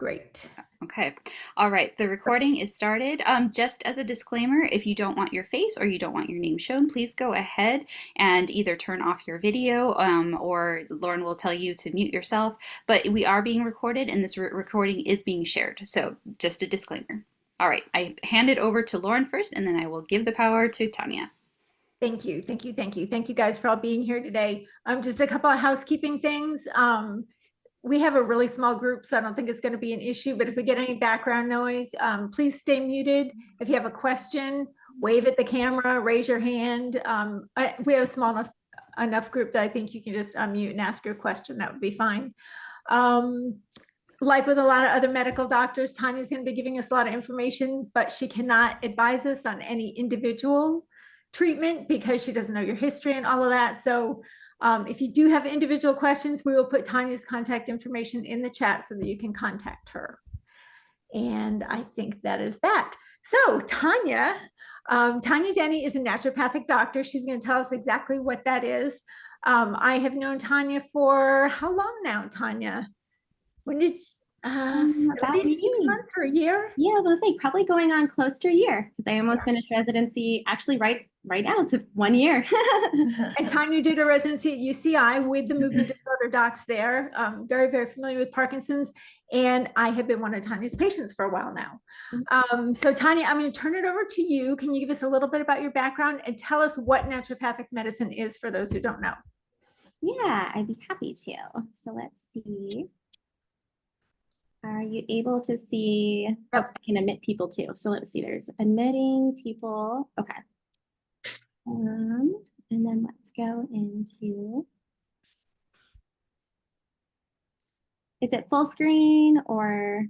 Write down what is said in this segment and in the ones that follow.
Great. Okay. All right. The recording is started. Just as a disclaimer, if you don't want your face or you don't want your name shown, please go ahead and either turn off your video or Lauren will tell you to mute yourself. But we are being recorded and this recording is being shared. So just a disclaimer. All right. I hand it over to Lauren first and then I will give the power to Tanya. Thank you. Thank you. Thank you. Thank you guys for all being here today. Just a couple of housekeeping things. We have a really small group, so I don't think it's going to be an issue, but if we get any background noise, please stay muted. If you have a question, wave at the camera, raise your hand. We have a small enough group that I think you can just unmute and ask your question. That would be fine. Like with a lot of other medical doctors, Tanya's going to be giving us a lot of information, but she cannot advise us on any individual treatment because she doesn't know your history and all of that. So if you do have individual questions, we will put Tanya's contact information in the chat so that you can contact her. And I think that is that. So Tanya Denne is a naturopathic doctor. She's going to tell us exactly what that is. I have known Tanya for how long now, Tanya? When did at about least 6 months or a year? Yeah, I was gonna say probably going on close to a year because I almost finished residency actually right now. It's 1 year. And Tanya did a residency at UCI with the movement disorder docs there. Very, very familiar with Parkinson's. And I have been one of Tanya's patients for a while now. So Tanya, I'm going to turn it over to you. Can you give us a little bit about your background and tell us what naturopathic medicine is for those who don't know? Yeah, I'd be happy to. So let's see. Are you able to see? Oh, I can admit people too. So let's see, there's admitting people. Okay. And then let's go into, is it full screen or?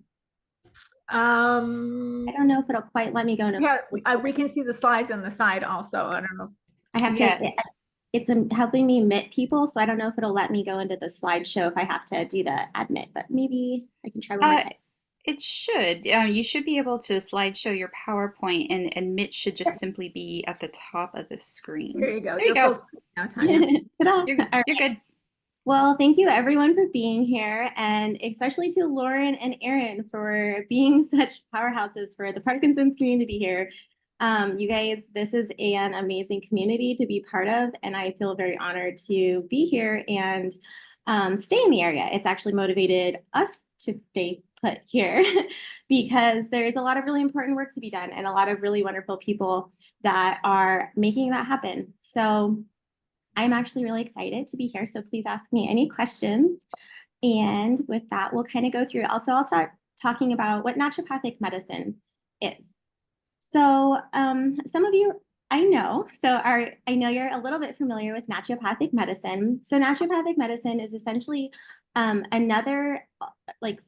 I don't know if it'll quite let me go into. Yeah, we can see the slides on the side also. I don't know. I have to, it's helping me admit people, so I don't know if it'll let me go into the slideshow if I have to do the admit, but maybe I can try one more time. It should. You should be able to slideshow your PowerPoint, and admit should just simply be at the top of the screen. There you go. There you go. Now, Tanya. You're good. Well, thank you everyone for being here, and especially to Lauren and Erin for being such powerhouses for the Parkinson's community here. You guys, this is an amazing community to be part of, and I feel very honored to be here and stay in the area. It's actually motivated us to stay put here because there's a lot of really important work to be done and a lot of really wonderful people that are making that happen. So I'm actually really excited to be here. So please ask me any questions. And with that, we'll kind of go through. Also, I'll start talking about what naturopathic medicine is. So some of you I know you're a little bit familiar with naturopathic medicine. So naturopathic medicine is essentially another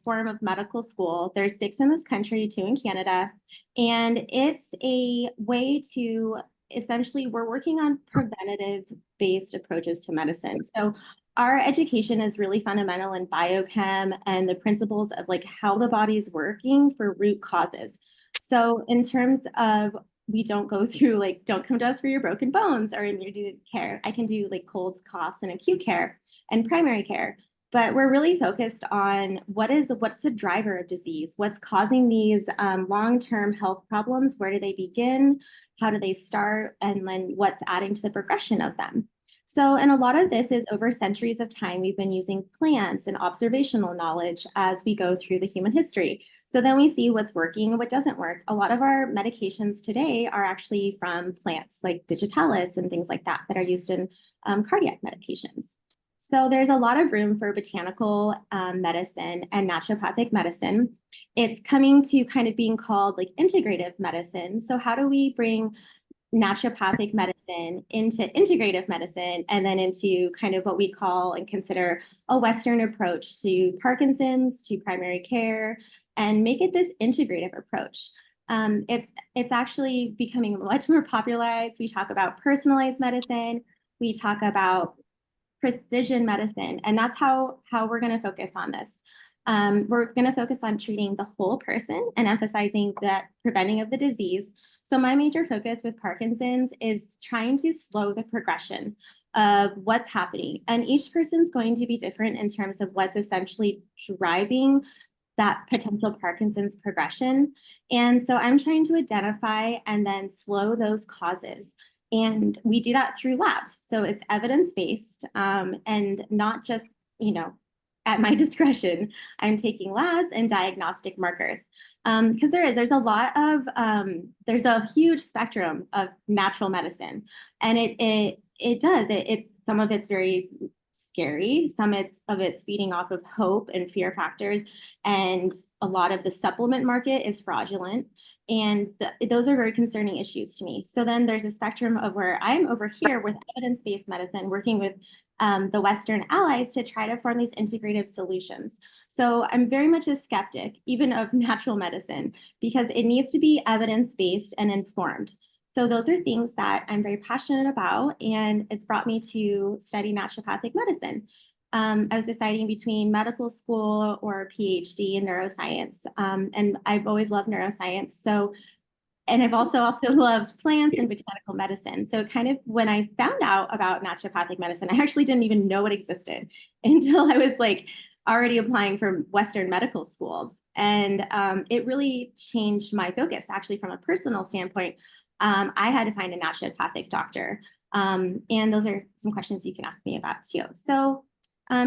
form of medical school. There's 6 in this country, 2 in Canada, and it's a way to essentially, we're working on preventative based approaches to medicine. So our education is really fundamental in biochem and the principles of how the body's working for root causes. So in terms of, we don't go through don't come to us for your broken bones or immediate care. I can do colds, coughs, and acute care and primary care. But we're really focused on what's the driver of disease, what's causing these long-term health problems, where do they begin, how do they start, and then what's adding to the progression of them. So, and a lot of this is over centuries of time, we've been using plants and observational knowledge as we go through the human history. So then we see what's working and what doesn't work. A lot of our medications today are actually from plants like digitalis and things like that are used in cardiac medications. So there's a lot of room for botanical medicine and naturopathic medicine. It's coming to kind of being called integrative medicine. So how do we bring naturopathic medicine into integrative medicine and then into kind of what we call and consider a Western approach to Parkinson's, to primary care, and make it this integrative approach. It's actually becoming much more popularized. We talk about personalized medicine. We talk about precision medicine, and that's how we're going to focus on this. We're going to focus on treating the whole person and emphasizing that preventing of the disease. So my major focus with Parkinson's is trying to slow the progression of what's happening. And each person's going to be different in terms of what's essentially driving that potential Parkinson's progression. And so I'm trying to identify and then slow those causes. And we do that through labs. So it's evidence-based, and not just, at my discretion. I'm taking labs and diagnostic markers. Because there's a huge spectrum of natural medicine. And it's some of it's very scary, of it's feeding off of hope and fear factors, and a lot of the supplement market is fraudulent, and those are very concerning issues to me. So then there's a spectrum of where I'm over here with evidence-based medicine, working with the Western allies to try to form these integrative solutions. So I'm very much a skeptic, even of natural medicine, because it needs to be evidence-based and informed. So those are things that I'm very passionate about, and it's brought me to study naturopathic medicine. I was deciding between medical school or PhD in neuroscience, and I've always loved neuroscience. And I've also loved plants and botanical medicine. So kind of when I found out about naturopathic medicine, I actually didn't even know it existed until I was like already applying for Western medical schools. And it really changed my focus, actually, from a personal standpoint. I had to find a naturopathic doctor. And those are some questions you can ask me about too. So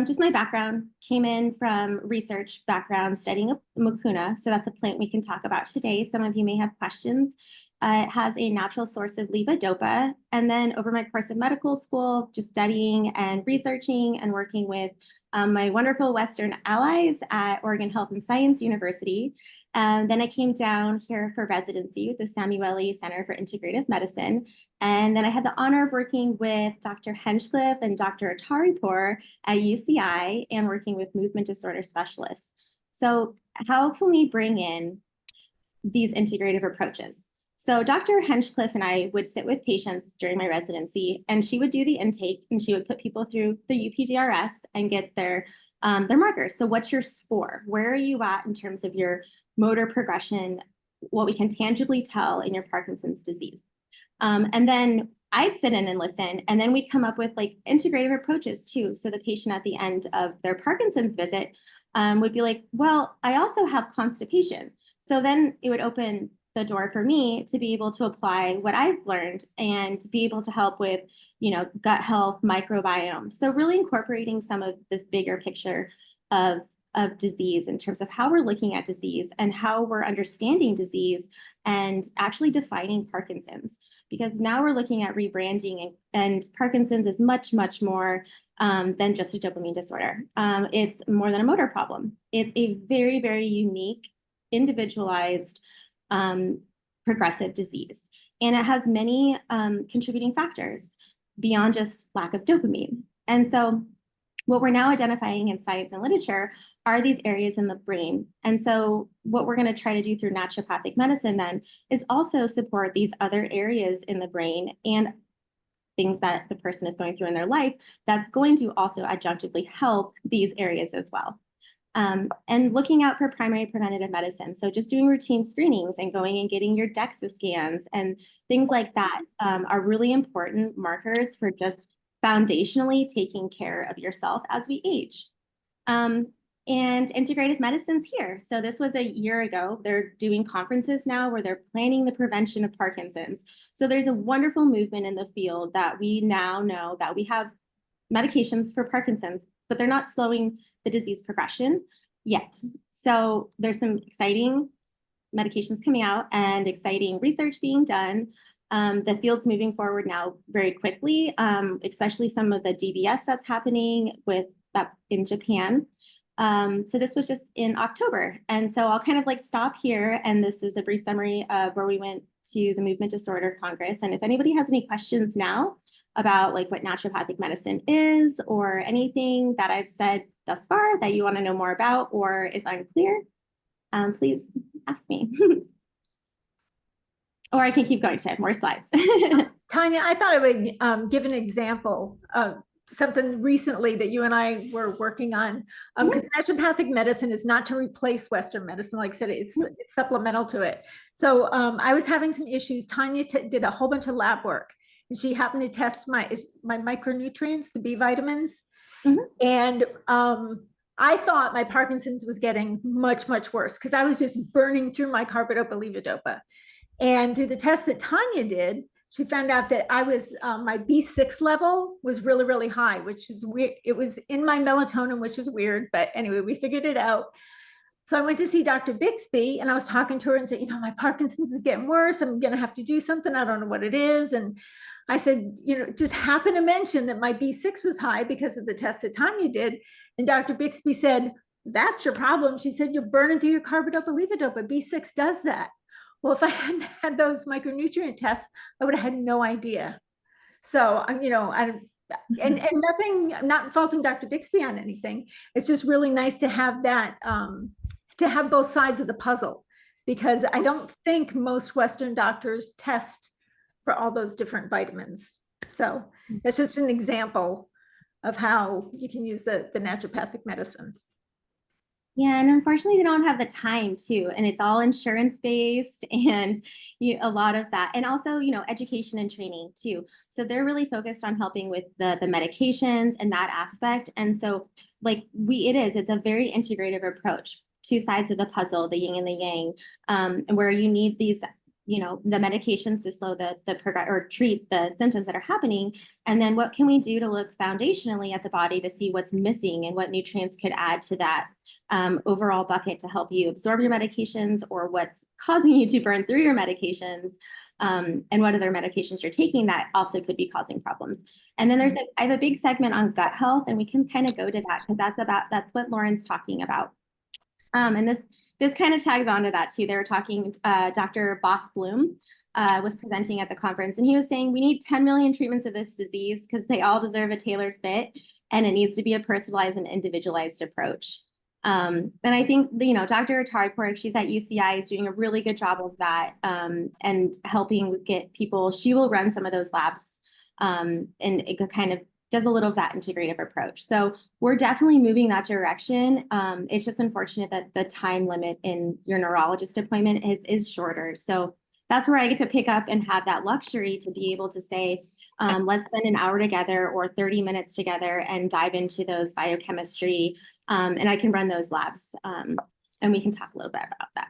just my background, came in from research background, studying mucuna. So that's a plant we can talk about today. Some of you may have questions. It has a natural source of levodopa. And then over my course of medical school, just studying and researching and working with my wonderful Western allies at Oregon Health and Science University. And then I came down here for residency with the Samueli Center for Integrative Medicine. And then I had the honor of working with Dr. Henchcliffe and Dr. Ataripour at UCI and working with movement disorder specialists. So how can we bring in these integrative approaches? So Dr. Henchcliffe and I would sit with patients during my residency, and she would do the intake, and she would put people through the UPDRS and get their markers. So what's your score? Where are you at in terms of your motor progression, what we can tangibly tell in your Parkinson's disease? And then I'd sit in and listen, and then we'd come up with like integrative approaches too. So the patient at the end of their Parkinson's visit would be like, well, I also have constipation. So then it would open the door for me to be able to apply what I've learned and be able to help with, gut health, microbiome. So really incorporating some of this bigger picture of disease in terms of how we're looking at disease and how we're understanding disease and actually defining Parkinson's. Because now we're looking at rebranding, and Parkinson's is much, much more than just a dopamine disorder. It's more than a motor problem. It's a very, very unique, individualized, progressive disease. And it has many contributing factors beyond just lack of dopamine. And so what we're now identifying in science and literature are these areas in the brain. And so what we're going to try to do through naturopathic medicine then is also support these other areas in the brain and things that the person is going through in their life that's going to also adjunctively help these areas as well. And looking out for primary preventative medicine. So just doing routine screenings and going and getting your DEXA scans and things like that are really important markers for just foundationally taking care of yourself as we age. And integrative medicine's here. So this was a year ago. They're doing conferences now where they're planning the prevention of Parkinson's. So there's a wonderful movement in the field that we now know that we have medications for Parkinson's, but they're not slowing the disease progression yet. So there's some exciting medications coming out and exciting research being done. The field's moving forward now very quickly, especially some of the DBS that's happening with that in Japan. So this was just in October. And so I'll kind of like stop here. And this is a brief summary of where we went to the Movement Disorder Congress. And if anybody has any questions now about like what naturopathic medicine is or anything that I've said thus far that you want to know more about or is unclear, please ask me. Or I can keep going to have more slides. Tanya, I thought I would give an example of something recently that you and I were working on, because naturopathic medicine is not to replace Western medicine. Like I said, it's supplemental to it. So I was having some issues. Tanya did a whole bunch of lab work, and she happened to test my micronutrients, the B vitamins. And I thought my Parkinson's was getting much, much worse because I was just burning through my carbidopa levodopa. And through the test that Tanya did, she found out that I was my B6 level was really, really high, which is weird. It was in my melatonin, which is weird, but anyway, we figured it out. So I went to see Dr. Bixby and I was talking to her and said, you know, my Parkinson's is getting worse. I'm going to have to do something. I don't know what it is. And I said, you know, just happened to mention that my B6 was high because of the test that Tanya did. And Dr. Bixby said, that's your problem. She said, you're burning through your carbidopa levodopa. B6 does that. Well, if I hadn't had those micronutrient tests, I would have had no idea. So, you know, and nothing, I'm not faulting Dr. Bixby on anything. It's just really nice to have that, to have both sides of the puzzle, because I don't think most Western doctors test for all those different vitamins. So that's just an example of how you can use the naturopathic medicine. Yeah, and unfortunately, they don't have the time too, and it's all insurance based, and a lot of that, and also education and training too. So they're really focused on helping with the medications and that aspect. And so, like it's a very integrative approach, two sides of the puzzle, the yin and the yang, and where you need these the medications to slow the or treat the symptoms that are happening. And then what can we do to look foundationally at the body to see what's missing and what nutrients could add to that overall bucket to help you absorb your medications, or what's causing you to burn through your medications, and what other medications you're taking that also could be causing problems. And then I have a big segment on gut health, and we can kind of go to that because that's what Lauren's talking about. And this kind of tags onto that too. They were talking, Dr. Boss Bloom was presenting at the conference, and he was saying we need 10 million treatments of this disease because they all deserve a tailored fit, and it needs to be a personalized and individualized approach. And I think, Dr. Atari, she's at UCI, is doing a really good job of that, and helping get people. She will run some of those labs, and it kind of does a little of that integrative approach. So we're definitely moving that direction. It's just unfortunate that the time limit in your neurologist appointment is shorter. So that's where I get to pick up and have that luxury to be able to say, let's spend an hour together or 30 minutes together and dive into those biochemistry. And I can run those labs, and we can talk a little bit about that.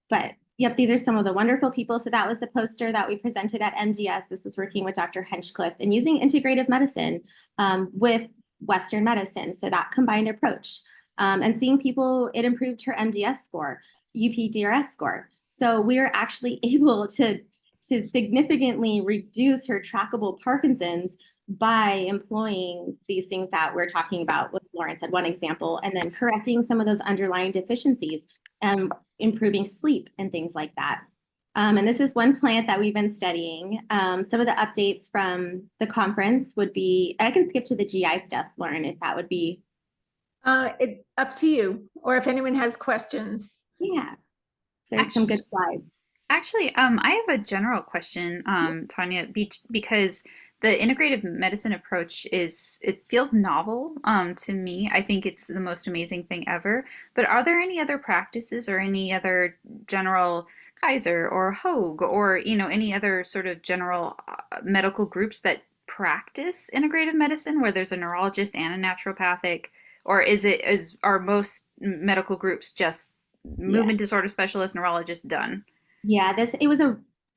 But yep, these are some of the wonderful people. So that was the poster that we presented at MDS. This was working with Dr. Henchcliffe and using integrative medicine with Western medicine. So that combined approach, and seeing people, it improved her MDS score, UPDRS score. So we are actually able to significantly reduce her trackable Parkinson's by employing these things that we're talking about, what Lauren said, one example, and then correcting some of those underlying deficiencies, improving sleep and things like that. And this is one plant that we've been studying. Some of the updates from the conference would be, I can skip to the GI stuff, Lauren, if that would be. It's up to you, or if anyone has questions. Yeah, so there's some good slides. Actually, I have a general question, Tanya, because the integrative medicine approach it feels novel to me. I think it's the most amazing thing ever. But are there any other practices or any other general Kaiser or Hoag or any other sort of general medical groups that practice integrative medicine where there's a neurologist and a naturopathic, or are most medical groups just movement disorder specialist, neurologist, done? Yeah,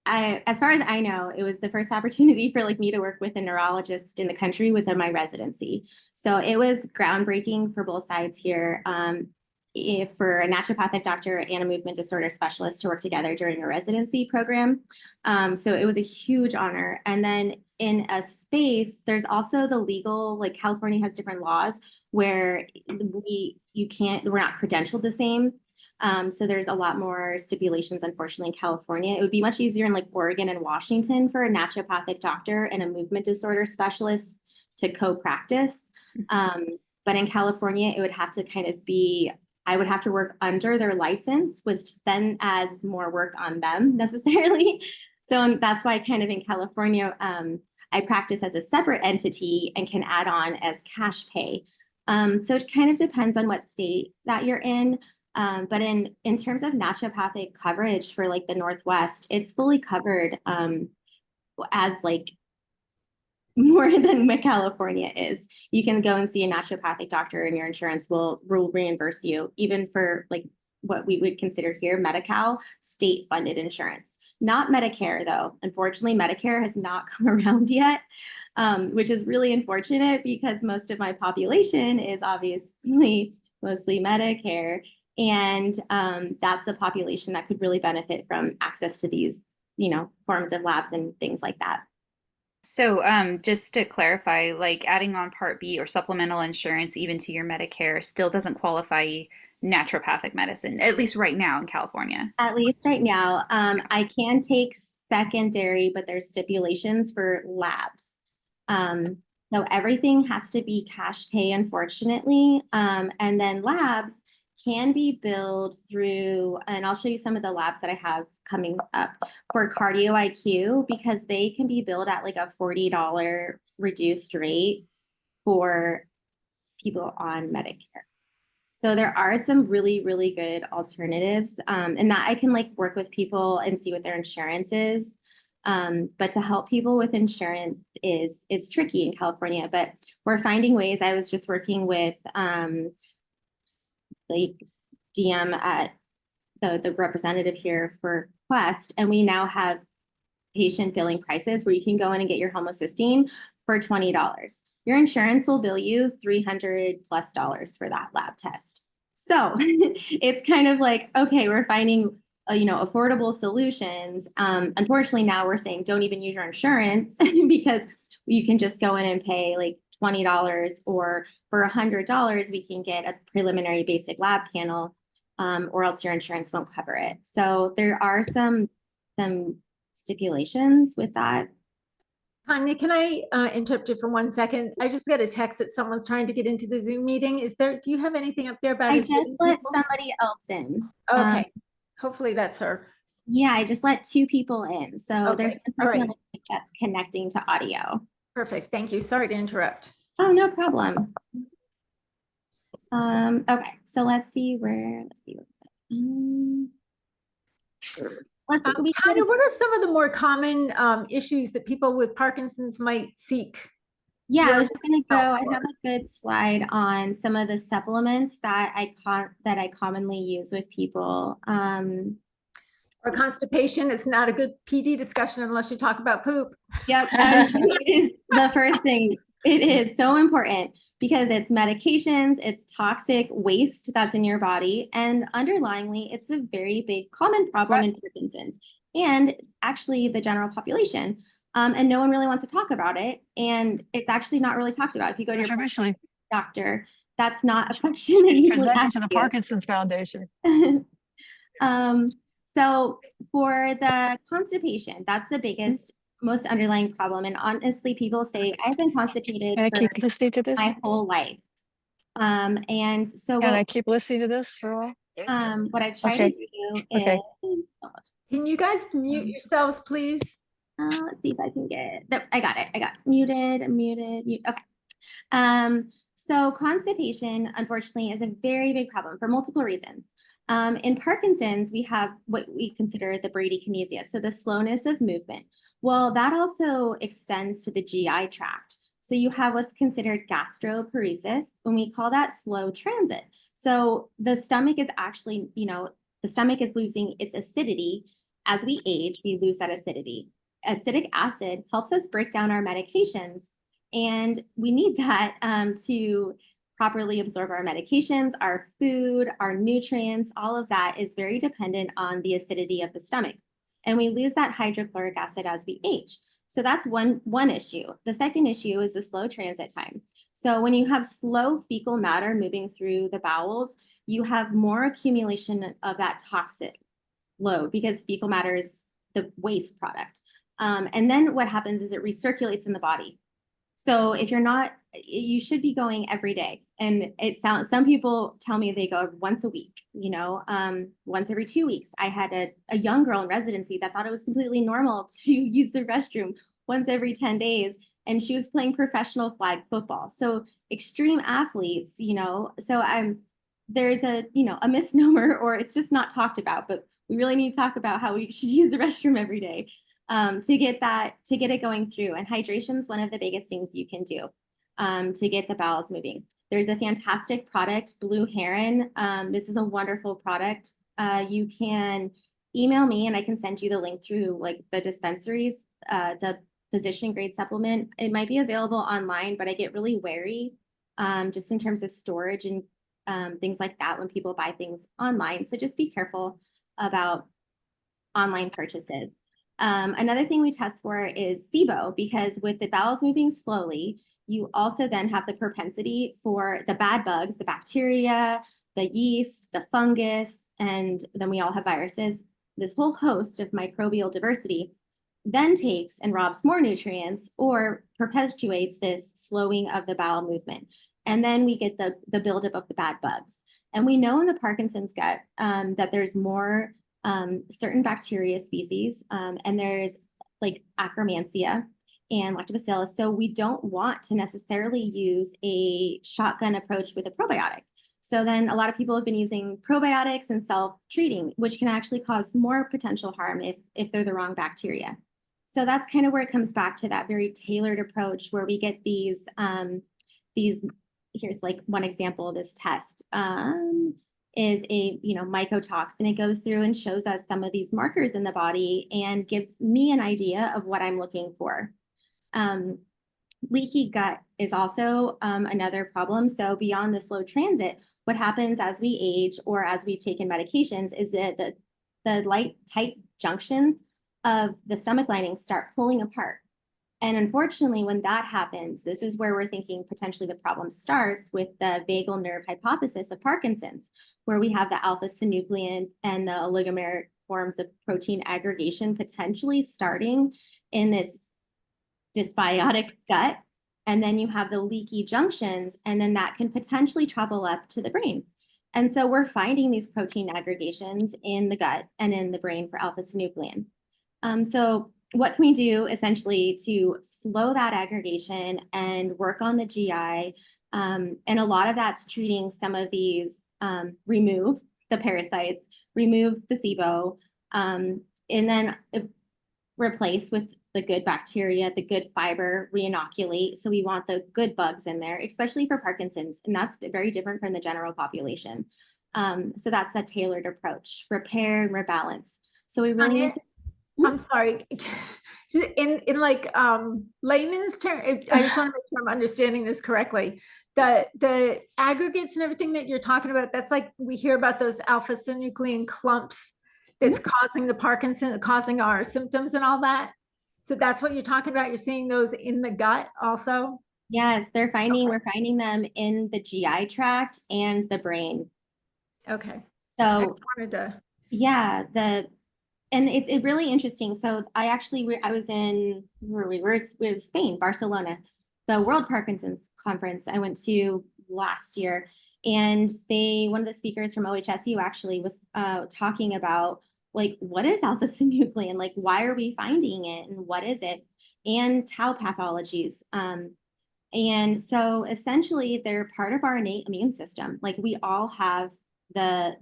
as far as I know, it was the first opportunity for me to work with a neurologist in the country within my residency. So it was groundbreaking for both sides here. For a naturopathic doctor and a movement disorder specialist to work together during a residency program. So it was a huge honor. And then in a space, there's also the legal, California has different laws where we're not credentialed the same. So there's a lot more stipulations, unfortunately, in California. It would be much easier in Oregon and Washington for a naturopathic doctor and a movement disorder specialist to co-practice. But in California, it would have to I would have to work under their license, which then adds more work on them necessarily. So that's why in California, I practice as a separate entity and can add on as cash pay. So it kind of depends on what state that you're in. But in terms of naturopathic coverage for the Northwest, it's fully covered as more than what California is. You can go and see a naturopathic doctor and your insurance will reimburse you, even for like what we would consider here Medi-Cal state funded insurance. Not Medicare though. Unfortunately, Medicare has not come around yet, which is really unfortunate because most of my population is obviously mostly Medicare. And that's a population that could really benefit from access to these, forms of labs and things like that. So, just to clarify, like adding on Part B or supplemental insurance even to your Medicare still doesn't qualify naturopathic medicine, at least right now in California. At least right now, I can take secondary, but there's stipulations for labs. So everything has to be cash pay, unfortunately. And then labs can be billed through, and I'll show you some of the labs that I have coming up for Cardio IQ, because they can be billed at like a $40 reduced rate for people on Medicare. So there are some really, really good alternatives, and that I can like work with people and see what their insurance is. But to help people with insurance it's tricky in California, but we're finding ways. I was just working with like DM at the representative here for Quest, and we now have patient billing prices where you can go in and get your homocysteine for $20. Your insurance will bill you $300+ for that lab test. So it's kind of like, okay, we're finding affordable solutions. Unfortunately, now we're saying don't even use your insurance because you can just go in and pay like $20, or for $100 we can get a preliminary basic lab panel, or else your insurance won't cover it. So there are some stipulations with that. Tanya, can I interrupt you for 1 second? I just got a text that someone's trying to get into the Zoom meeting. Do you have anything up there about I admitting just let people? somebody else in. Okay, hopefully that's her. Yeah, I just let 2 people in. So Okay, there's one all person right. that's connecting to audio. Perfect, thank you. Sorry to interrupt. Oh, no problem. Okay, so let's see what is it? Tanya, what are some of the more common issues that people with Parkinson's might seek? Yeah, I was just gonna go. I have a good slide on some of the supplements that I commonly use with people. Or constipation, it's not a good PD discussion unless you talk about poop. Yep, it is the first thing. It is so important because it's medications, it's toxic waste that's in your body, and underlyingly, it's a very big common problem in Parkinson's and actually the general population. And no one really wants to talk about it, and it's actually not really talked about. If you go to your doctor, that's not a question that you would ask to the Parkinson's Foundation. So for the constipation, that's the biggest, most underlying problem. And honestly, people say, I've been constipated Can I for keep listening to this? my whole life. And so Can I keep listening to this for a while? what I try to do is, Can you guys mute yourselves, please? let's see if I can get it. I got it. I got muted. Okay. So constipation, unfortunately, is a very big problem for multiple reasons. In Parkinson's, we have what we consider the bradykinesia, so the slowness of movement. Well, that also extends to the GI tract. So you have what's considered gastroparesis, and we call that slow transit. So the stomach is actually, the stomach is losing its acidity. As we age, we lose that acidity. Acidic acid helps us break down our medications, and we need that to properly absorb our medications, our food, our nutrients. All of that is very dependent on the acidity of the stomach. And we lose that hydrochloric acid as we age. So that's one issue. The second issue is the slow transit time. So when you have slow fecal matter moving through the bowels, you have more accumulation of that toxic load because fecal matter is the waste product. And then what happens is it recirculates in the body. So if you're not, you should be going every day. And some people tell me they go once a week, once every 2 weeks. I had a young girl in residency that thought it was completely normal to use the restroom once every 10 days. And she was playing professional flag football. So extreme athletes, there's a misnomer, or it's just not talked about, but we really need to talk about how we should use the restroom every day. to get it going through. And hydration is one of the biggest things you can do to get the bowels moving. There's a fantastic product, Blue Heron. This is a wonderful product. You can email me and I can send you the link through like the dispensaries. It's a physician grade supplement. It might be available online, but I get really wary just in terms of storage and things like that when people buy things online. So just be careful about online purchases. Another thing we test for is SIBO, because with the bowels moving slowly, you also then have the propensity for the bad bugs, the bacteria, the yeast, the fungus, and then we all have viruses. This whole host of microbial diversity then takes and robs more nutrients or perpetuates this slowing of the bowel movement. And then we get the buildup of the bad bugs. And we know in the Parkinson's gut that there's more certain bacteria species, and there's like Akkermansia and Lactobacillus. So we don't want to necessarily use a shotgun approach with a probiotic. So then a lot of people have been using probiotics and self-treating, which can actually cause more potential harm if they're the wrong bacteria. So that's kind of where it comes back to that very tailored approach where we get these, here's like one example of this test. Is a mycotoxin. It goes through and shows us some of these markers in the body and gives me an idea of what I'm looking for. Leaky gut is also another problem. So beyond the slow transit, what happens as we age or as we've taken medications is that the tight junctions of the stomach lining start pulling apart. And unfortunately, when that happens, this is where we're thinking potentially the problem starts with the vagal nerve hypothesis of Parkinson's, where we have the alpha-synuclein and the oligomeric forms of protein aggregation potentially starting in this dysbiotic gut. And then you have the leaky junctions, and then that can potentially travel up to the brain. And so we're finding these protein aggregations in the gut and in the brain for alpha-synuclein. So what can we do essentially to slow that aggregation and work on the GI? And a lot of that's treating some of these, remove the parasites, remove the SIBO, and then replace with the good bacteria, the good fiber, re-inoculate. So we want the good bugs in there, especially for Parkinson's. And that's very different from the general population. So that's a tailored approach, repair and rebalance. So we really need to. I'm sorry. In like layman's term, I just want to make sure I'm understanding this correctly. The aggregates and everything that you're talking about, that's like we hear about those alpha-synuclein clumps that's causing the Parkinson, causing our symptoms and all that. So that's what you're talking about. You're seeing those in the gut also? Yes, we're finding them in the GI tract and the brain. Okay. So I wanted to. Yeah, and it's really interesting. So I was in we were Spain, Barcelona, the World Parkinson's Conference I went to last year, and one of the speakers from OHSU actually was talking about like what is alpha-synuclein, like why are we finding it, and what is it, and tau pathologies. And so essentially they're part of our innate immune system. Like we all have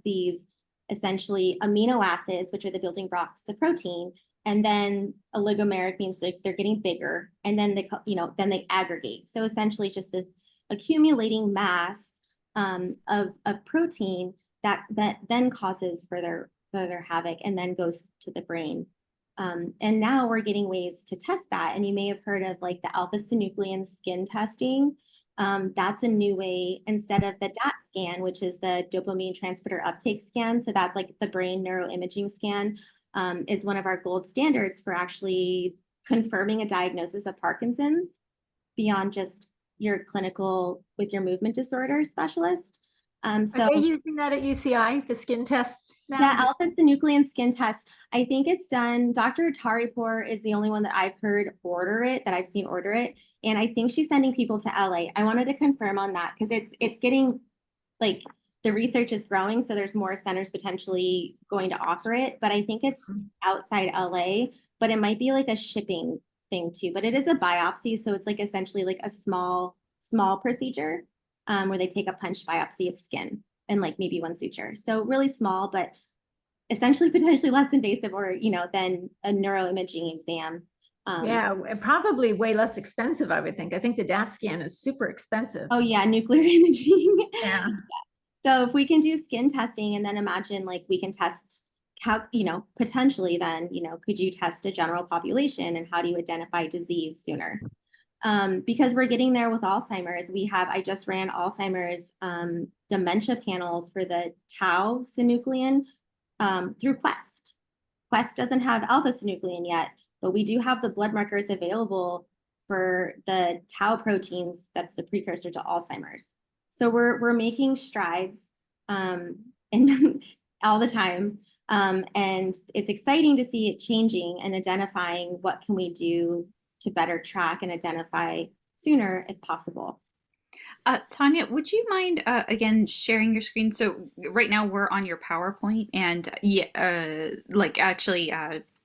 these essentially amino acids, which are the building blocks of protein, and then oligomeric means like they're getting bigger, and then they aggregate. So essentially just this accumulating mass of protein that then causes further havoc and then goes to the brain. And now we're getting ways to test that. And you may have heard of like the alpha-synuclein skin testing. That's a new way instead of the DAT scan, which is the dopamine transporter uptake scan. So that's like the brain neuroimaging scan, is one of our gold standards for actually confirming a diagnosis of Parkinson's beyond just your clinical with your movement disorder specialist. Are they using that at UCI, the skin test now? Yeah, alpha-synuclein skin test. I think it's done. Dr. Taripur is the only one that I've heard that I've seen order it. And I think she's sending people to LA. I wanted to confirm on that because it's getting like the research is growing. So there's more centers potentially going to offer it. But I think it's outside LA, but it might be like a shipping thing too. But it is a biopsy. So it's like essentially like a small procedure. Where they take a punch biopsy of skin and like maybe one suture. So really small, but essentially potentially less invasive or, than a neuroimaging exam. Yeah, and probably way less expensive, I would think. I think the DAT scan is super expensive. Oh yeah, nuclear imaging. Yeah. So if we can do skin testing and then imagine like we can test how, potentially then, could you test a general population and how do you identify disease sooner? Because we're getting there with Alzheimer's. I just ran Alzheimer's dementia panels for the tau synuclein through Quest. Quest doesn't have alpha synuclein yet, but we do have the blood markers available for the tau proteins that's the precursor to Alzheimer's. So we're making strides and all the time. And it's exciting to see it changing and identifying what can we do to better track and identify sooner if possible. Tanya, would you mind again sharing your screen? So right now we're on your PowerPoint and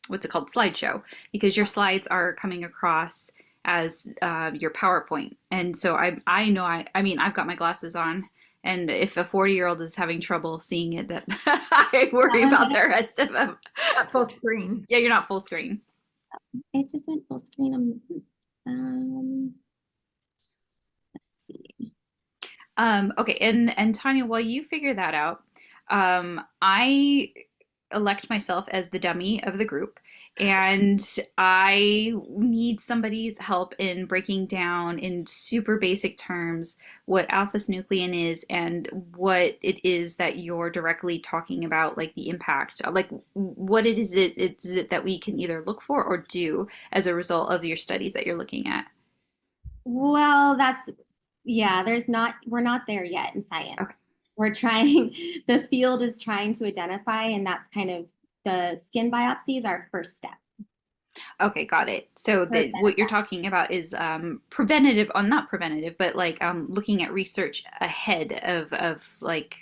what's it called? Slideshow, because your slides are coming across as your PowerPoint. And so I mean, I've got my glasses on, and if a 40-year-old is having trouble seeing it, that I worry about the rest of them. Not full screen. Yeah, you're not full screen. It just went full screen. Okay, and Tanya, while you figure that out, I elect myself as the dummy of the group, and I need somebody's help in breaking down in super basic terms what alpha-synuclein is and what it is that you're directly talking about, like the impact, like what is it that we can either look for or do as a result of your studies that you're looking at. Well, we're not there yet in science. Okay. We're trying, the field is trying to identify, and that's kind of the skin biopsy is our first step. Okay, got it. So what you're talking about is preventative, not preventative, but like looking at research ahead of like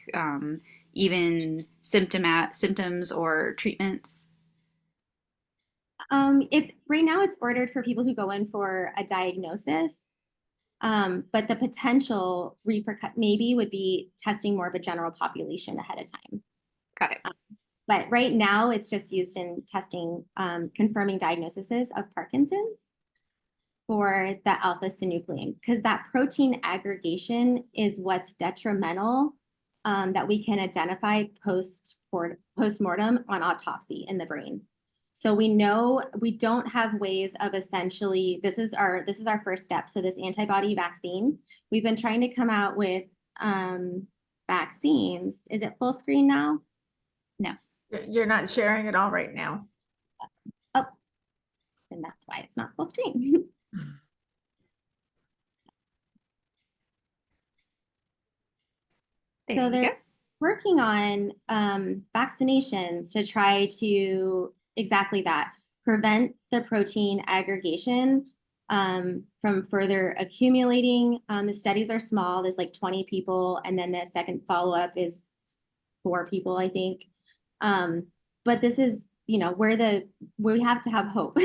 even symptoms or treatments. It's right now it's ordered for people who go in for a diagnosis. But the potential maybe would be testing more of a general population ahead of time. Got it. But right now it's just used in testing, confirming diagnoses of Parkinson's for the alpha-synuclein, because that protein aggregation is what's detrimental that we can identify post-mortem on autopsy in the brain. So we know we don't have ways of essentially, this is our first step. So this antibody vaccine, we've been trying to come out with vaccines. Is it full screen now? No. You're not sharing it all right now. Oh, and that's why it's not full screen. So they're working on vaccinations to try to exactly that, prevent the protein aggregation from further accumulating. The studies are small. There's like 20 people, and then the second follow-up is 4 people, I think. But this is, where we have to have hope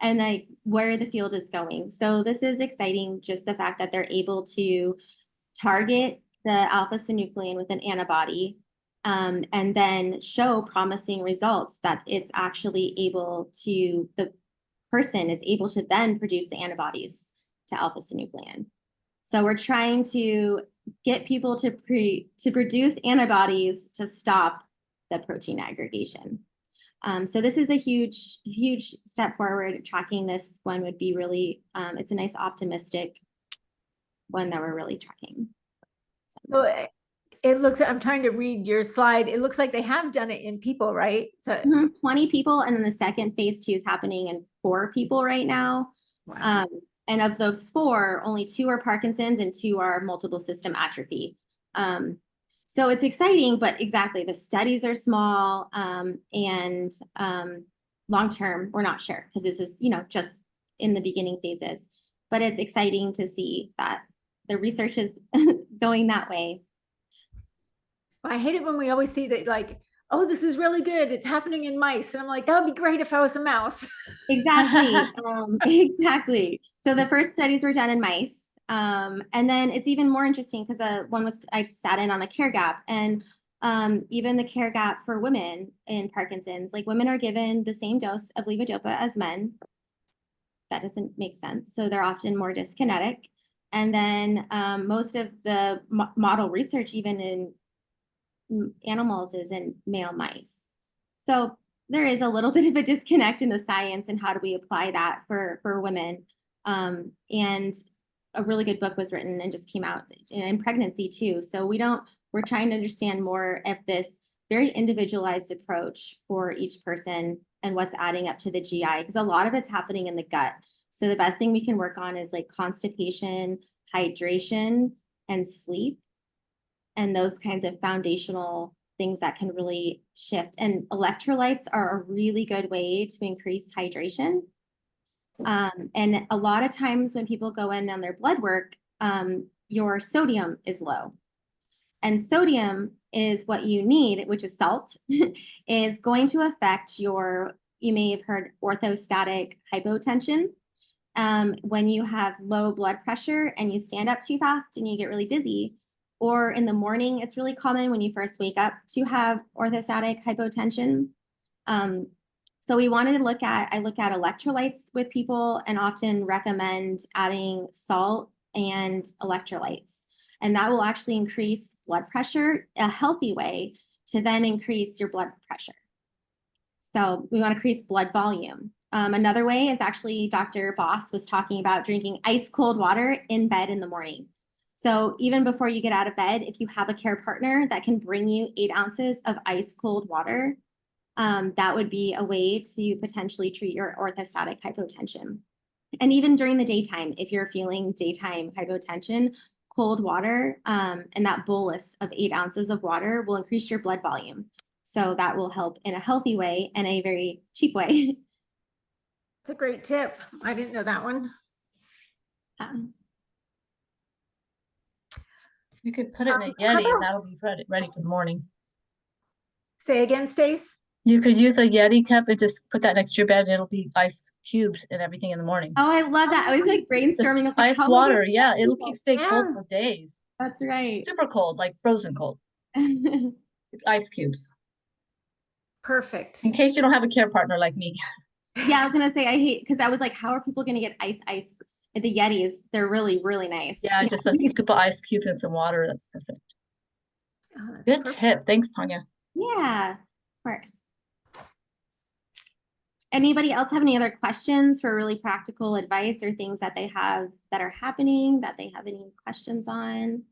and like where the field is going. So this is exciting, just the fact that they're able to target the alpha-synuclein with an antibody and then show promising results that it's actually the person is able to then produce the antibodies to alpha-synuclein. So we're trying to get people to produce antibodies to stop the protein aggregation. So this is a huge step forward. Tracking this one would be really, it's a nice optimistic one that we're really tracking. So it looks, I'm trying to read your slide. It looks like they have done it in people, right? So 20 people, and then the second phase 2 is happening in 4 people right now. Wow. And of those 4, only 2 are Parkinson's and 2 are multiple system atrophy. So it's exciting, but exactly, the studies are small, and long-term, we're not sure, because this is, just in the beginning phases. But it's exciting to see that the research is going that way. I hate it when we always see that, like, oh, this is really good, it's happening in mice. And I'm like, that would be great if I was a mouse. Exactly. Exactly. So the first studies were done in mice. And then it's even more interesting because I sat in on a care gap, and Even the care gap for women in Parkinson's, like women are given the same dose of levodopa as men. That doesn't make sense. So they're often more dyskinetic. And then most of the model research, even in animals, is in male mice. So there is a little bit of a disconnect in the science, and how do we apply that for women? And a really good book was written and just came out in pregnancy too. So we're trying to understand more of this very individualized approach for each person and what's adding up to the GI, because a lot of it's happening in the gut. So the best thing we can work on is like constipation, hydration, and sleep, and those kinds of foundational things that can really shift. And electrolytes are a really good way to increase hydration. And a lot of times when people go in on their blood work, your sodium is low. And sodium is what you need, which is salt, is going to affect you may have heard orthostatic hypotension. When you have low blood pressure and you stand up too fast and you get really dizzy, or in the morning, it's really common when you first wake up to have orthostatic hypotension. So we wanted to I look at electrolytes with people and often recommend adding salt and electrolytes. And that will actually increase blood pressure, a healthy way to then increase your blood pressure. So we want to increase blood volume. Another way is actually Dr. Boss was talking about drinking ice cold water in bed in the morning. So even before you get out of bed, if you have a care partner that can bring you 8 ounces of ice cold water, that would be a way to potentially treat your orthostatic hypotension. And even during the daytime, if you're feeling daytime hypotension, cold water and that bolus of 8 ounces of water will increase your blood volume. So that will help in a healthy way and a very cheap way. It's a great tip. I didn't know that one. You could put it in a Yeti and that'll be ready for the morning. Say again, Stace. You could use a Yeti cup and just put that next to your bed and it'll be ice cubes and everything in the morning. Oh, I love that. I was like brainstorming. Just ice water. Yeah, it'll stay cold Yeah. for days. That's right. Super cold, like frozen cold. Ice cubes. Perfect. In case you don't have a care partner like me. Yeah, I was gonna say I hate, because I was like, how are people gonna get ice? The Yetis, they're really, really nice. Yeah, just a scoop of ice cubes and some water. That's perfect. Oh, that's Good perfect. tip. Thanks, Tanya. Yeah, of course. Anybody else have any other questions for really practical advice or things that they have that are happening that they have any questions on?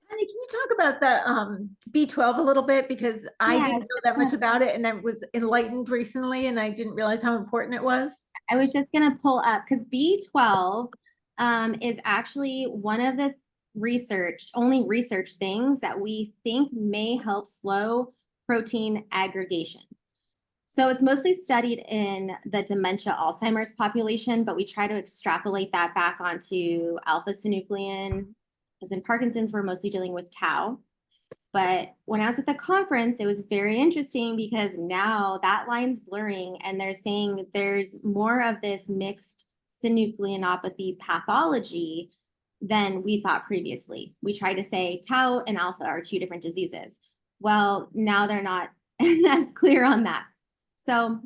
Tanya, can you talk about the B12 a little bit? Because I Yeah, didn't know that much about it, and I was enlightened recently, and I didn't realize how important it was. I was just gonna pull up because B12 is actually one of the only research things that we think may help slow protein aggregation. So it's mostly studied in the dementia Alzheimer's population, but we try to extrapolate that back onto alpha-synuclein, because in Parkinson's, we're mostly dealing with tau. But when I was at the conference, it was very interesting because now that line's blurring and they're saying there's more of this mixed synucleinopathy pathology than we thought previously. We tried to say tau and alpha are 2 different diseases. Well, now they're not as clear on that. So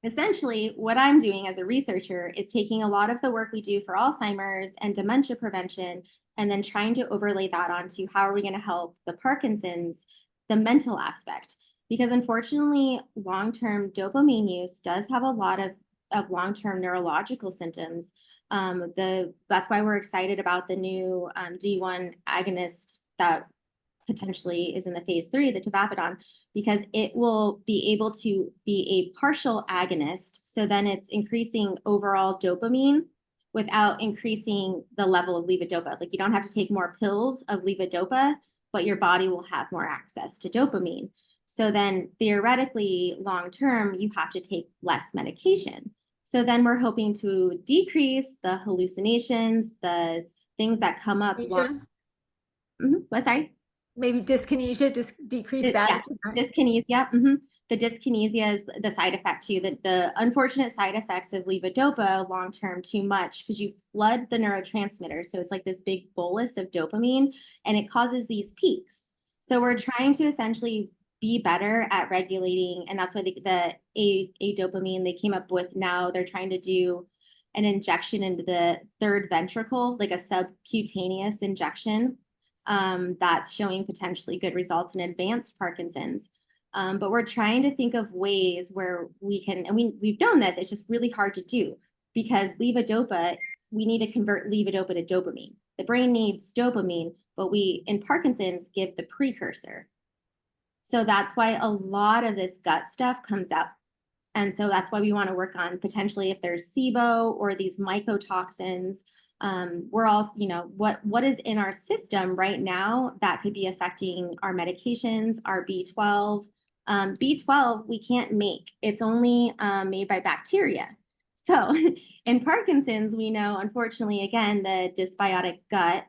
essentially, what I'm doing as a researcher is taking a lot of the work we do for Alzheimer's and dementia prevention and then trying to overlay that onto how are we going to help the Parkinson's, the mental aspect. Because unfortunately, long-term dopamine use does have a lot of long-term neurological symptoms. That's why we're excited about the new D1 agonist that potentially is in the phase 3, the tavapadon, because it will be able to be a partial agonist. So then it's increasing overall dopamine without increasing the level of levodopa. Like you don't have to take more pills of levodopa, but your body will have more access to dopamine. So then theoretically, long-term, you have to take less medication. So then we're hoping to decrease the hallucinations, the things that come up. What's sorry? Maybe dyskinesia, just decrease that. Yeah, dyskinesia. The dyskinesia is the side effect too. The unfortunate side effects of levodopa long-term too much, because you flood the neurotransmitter. So it's like this big bolus of dopamine and it causes these peaks. So we're trying to essentially be better at regulating, and that's why a dopamine they came up with. Now they're trying to do an injection into the third ventricle, like a subcutaneous injection, that's showing potentially good results in advanced Parkinson's. But we're trying to think of ways where we can, and we've known this, it's just really hard to do because levodopa, we need to convert levodopa to dopamine. The brain needs dopamine, but we, in Parkinson's, give the precursor. So that's why a lot of this gut stuff comes up. And so that's why we want to work on potentially if there's SIBO or these mycotoxins. We're all, what is in our system right now that could be affecting our medications, our B12. B12 we can't make. It's only made by bacteria. So in Parkinson's, we know, unfortunately, again, the dysbiotic gut,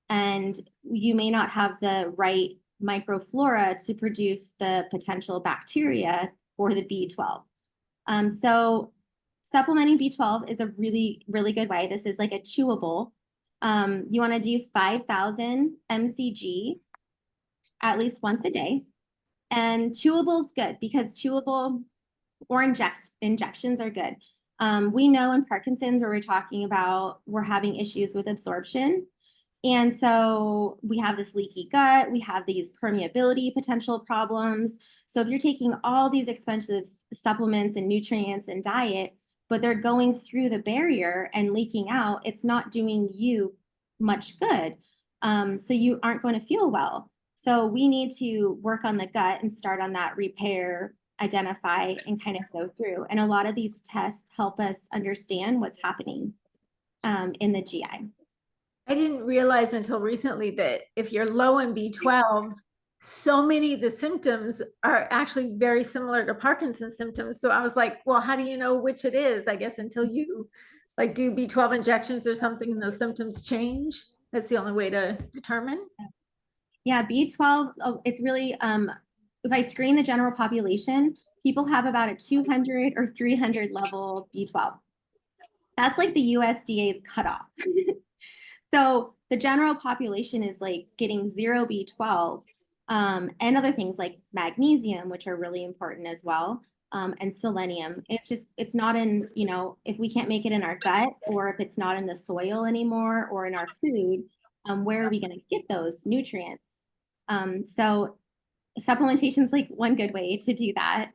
and you may not have the right microflora to produce the potential bacteria for the B12. So supplementing B12 is a really, really good way. This is like a chewable. You want to do 5,000 mcg at least once a day. And chewable is good because chewable or injections are good. We know in Parkinson's where we're talking about we're having issues with absorption. And so we have this leaky gut, we have these permeability potential problems. So if you're taking all these expensive supplements and nutrients and diet, but they're going through the barrier and leaking out, it's not doing you much good. So you aren't going to feel well. So we need to work on the gut and start on that repair, identify, and kind of go through. And a lot of these tests help us understand what's happening in the GI. I didn't realize until recently that if you're low in B12, so many of the symptoms are actually very similar to Parkinson's symptoms. So I was like, well, how do you know which it is? I guess until you like do B12 injections or something and those symptoms change. That's the only way to determine. Yeah, B12, it's really, if I screen the general population, people have about a 200 or 300 level B12. That's like the USDA's cutoff. So the general population is like getting 0 B12 and other things like magnesium, which are really important as well, and selenium. It's not in, if we can't make it in our gut or if it's not in the soil anymore or in our food, where are we going to get those nutrients? So supplementation is like one good way to do that.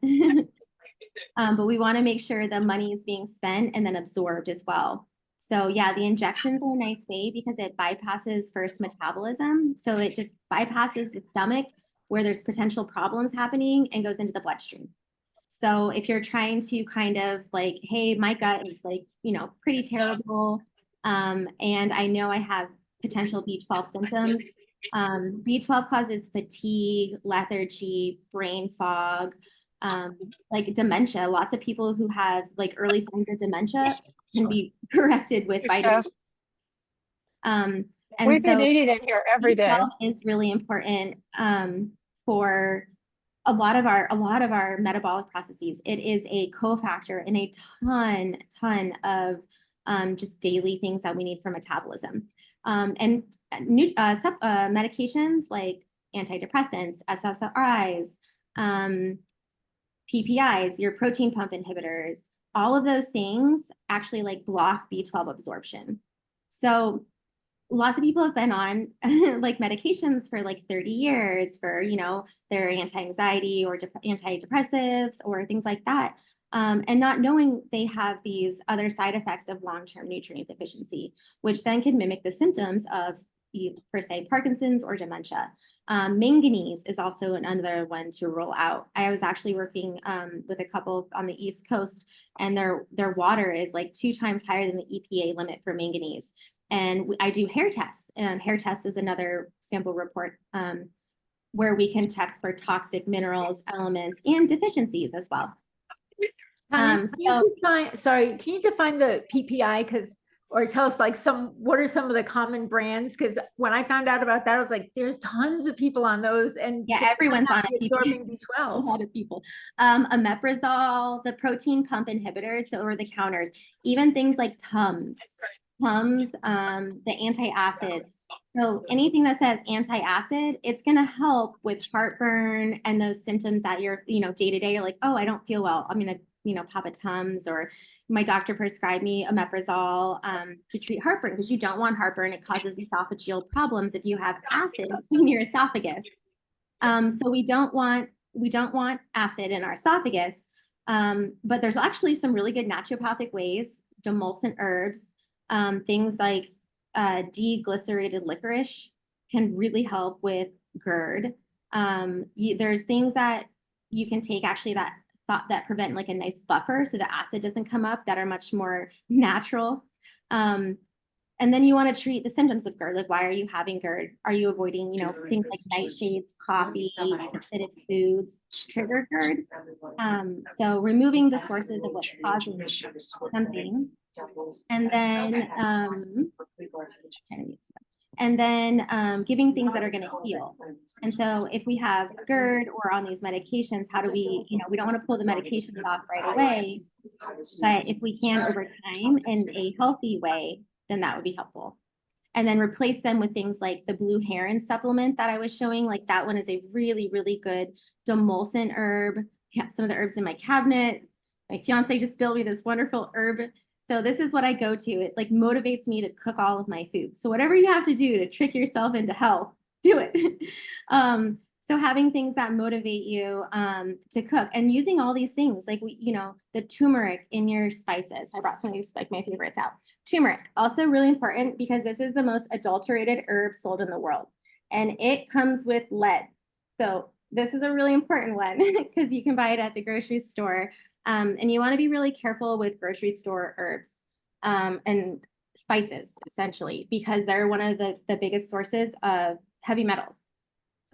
But we want to make sure the money is being spent and then absorbed as well. So yeah, the injections are a nice way because it bypasses first metabolism. So it just bypasses the stomach where there's potential problems happening and goes into the bloodstream. So if you're trying to kind of like, hey, my gut is like, pretty terrible. And I know I have potential B12 symptoms. B12 causes fatigue, lethargy, brain fog, like dementia. Lots of people who have like early signs of dementia can be corrected with vitamin. And We've so been eating it here every day. B12 is really important for a lot of our metabolic processes. It is a cofactor in a ton of just daily things that we need for metabolism. And medications like antidepressants, SSRIs, PPIs, your protein pump inhibitors, all of those things actually like block B12 absorption. So lots of people have been on like medications for like 30 years for, their anti-anxiety or antidepressives or things like that. And not knowing they have these other side effects of long-term nutrient deficiency, which then can mimic the symptoms of per se Parkinson's or dementia. Manganese is also another one to roll out. I was actually working with a couple on the East Coast, and their water is like 2 times higher than the EPA limit for manganese. And I do hair tests, and hair test is another sample report where we can check for toxic minerals, elements, and deficiencies as well. Can you define the PPI? Or tell us like what are some of the common brands? Because when I found out about that, I was like, there's tons of people on those, and yeah, everyone's on it. Absorbing B12. A lot of people. Omeprazole, the protein pump inhibitors, so over the counters, even things like Tums, the antacids. So anything that says anti-acid, it's going to help with heartburn and those symptoms that you're, day to day, you're like, oh, I don't feel well. I'm going to, pop a Tums, or my doctor prescribed me omeprazole to treat heartburn, because you don't want heartburn. It causes esophageal problems if you have acid in your esophagus. So we don't want acid in our esophagus. But there's actually some really good naturopathic ways, demulcent herbs, things like deglycerated licorice can really help with GERD. There's things that you can take actually that prevent like a nice buffer so the acid doesn't come up, that are much more natural. And then you want to treat the symptoms of GERD. Like, why are you having GERD? Are you avoiding, things like nightshades, coffee, acidic foods trigger GERD? So removing the sources of what's causing something. And then giving things that are going to heal. And so if we have GERD or on these medications, how do we, we don't want to pull the medications off right away, but if we can over time in a healthy way, then that would be helpful. And then replace them with things like the blue heron supplement that I was showing. Like, that one is a really, really good demulcent herb. Yeah, some of the herbs in my cabinet. My fiance just built me this wonderful herb. So this is what I go to. It like motivates me to cook all of my food. So whatever you have to do to trick yourself into health, do it. So having things that motivate you to cook, and using all these things, like the turmeric in your spices. I brought some of these, like my favorites out. Turmeric, also really important, because this is the most adulterated herb sold in the world, and it comes with lead. So this is a really important one, because you can buy it at the grocery store. And you want to be really careful with grocery store herbs and spices, essentially, because they're one of the biggest sources of heavy metals.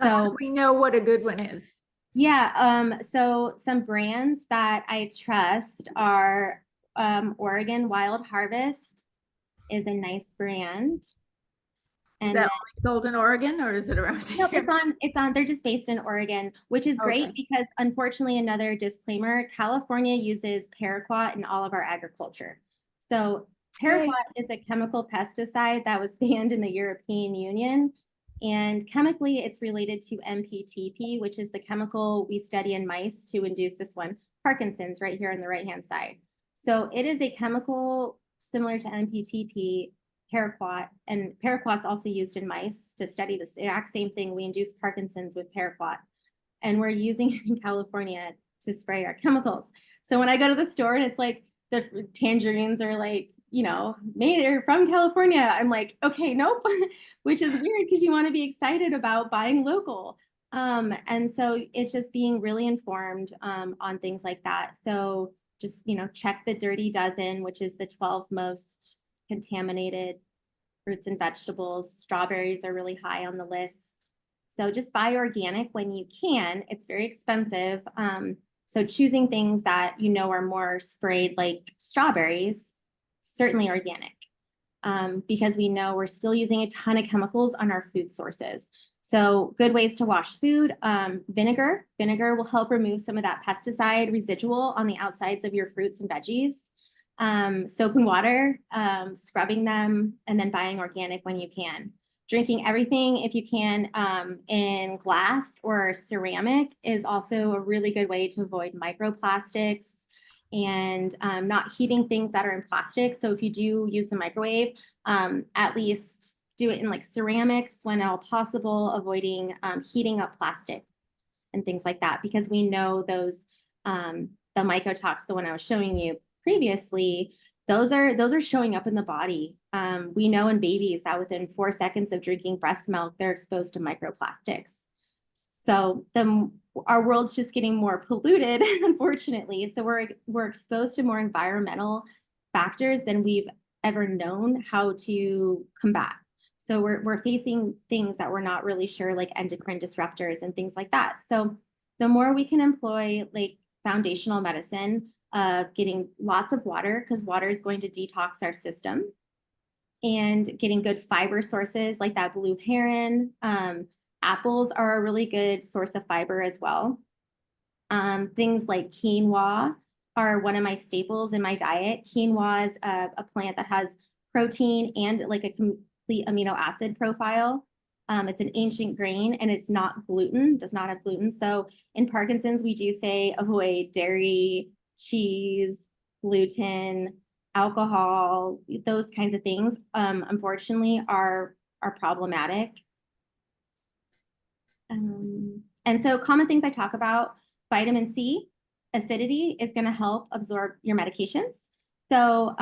So we know what a good one is. Yeah. So some brands that I trust are Oregon Wild Harvest is a nice brand. And is that only sold in Oregon, or is it around here? No, it's on, they're just based in Oregon, which is great, because unfortunately, another disclaimer, California uses paraquat in all of our agriculture. So paraquat is a chemical pesticide that was banned in the European Union. And chemically, it's related to MPTP, which is the chemical we study in mice to induce this one, Parkinson's, right here on the right-hand side. So it is a chemical similar to MPTP, paraquat, and paraquat's also used in mice to study the exact same thing. We induce Parkinson's with paraquat, and we're using it in California to spray our chemicals. So when I go to the store and it's like the tangerines are like, made or from California, I'm like, okay, nope, which is weird, because you want to be excited about buying local. And so it's just being really informed on things like that. So just, check the Dirty Dozen, which is the 12 most contaminated fruits and vegetables. Strawberries are really high on the list. So just buy organic when you can. It's very expensive. So choosing things that are more sprayed, like strawberries, certainly organic, because we know we're still using a ton of chemicals on our food sources. So good ways to wash food. Vinegar will help remove some of that pesticide residual on the outsides of your fruits and veggies. Soap and water, scrubbing them, and then buying organic when you can. Drinking everything, if you can, in glass or ceramic is also a really good way to avoid microplastics, and not heating things that are in plastic. So if you do use the microwave, at least do it in like ceramics when all possible, avoiding heating up plastic and things like that, because we know those, the mycotoxins, the one I was showing you previously, those are showing up in the body. We know in babies that within 4 seconds of drinking breast milk, they're exposed to microplastics. So our world's just getting more polluted, unfortunately. So we're exposed to more environmental factors than we've ever known how to combat. So we're facing things that we're not really sure, like endocrine disruptors and things like that. So the more we can employ like foundational medicine of getting lots of water, because water is going to detox our system, and getting good fiber sources like that blue heron. Apples are a really good source of fiber as well. Things like quinoa are one of my staples in my diet. Quinoa is a plant that has protein and like complete amino acid profile. It's an ancient grain and it's not gluten, does not have gluten. So in Parkinson's, we do say avoid dairy, cheese, gluten, alcohol, those kinds of things, unfortunately are problematic. And so common things I talk about, vitamin C, acidity is going to help absorb your medications. So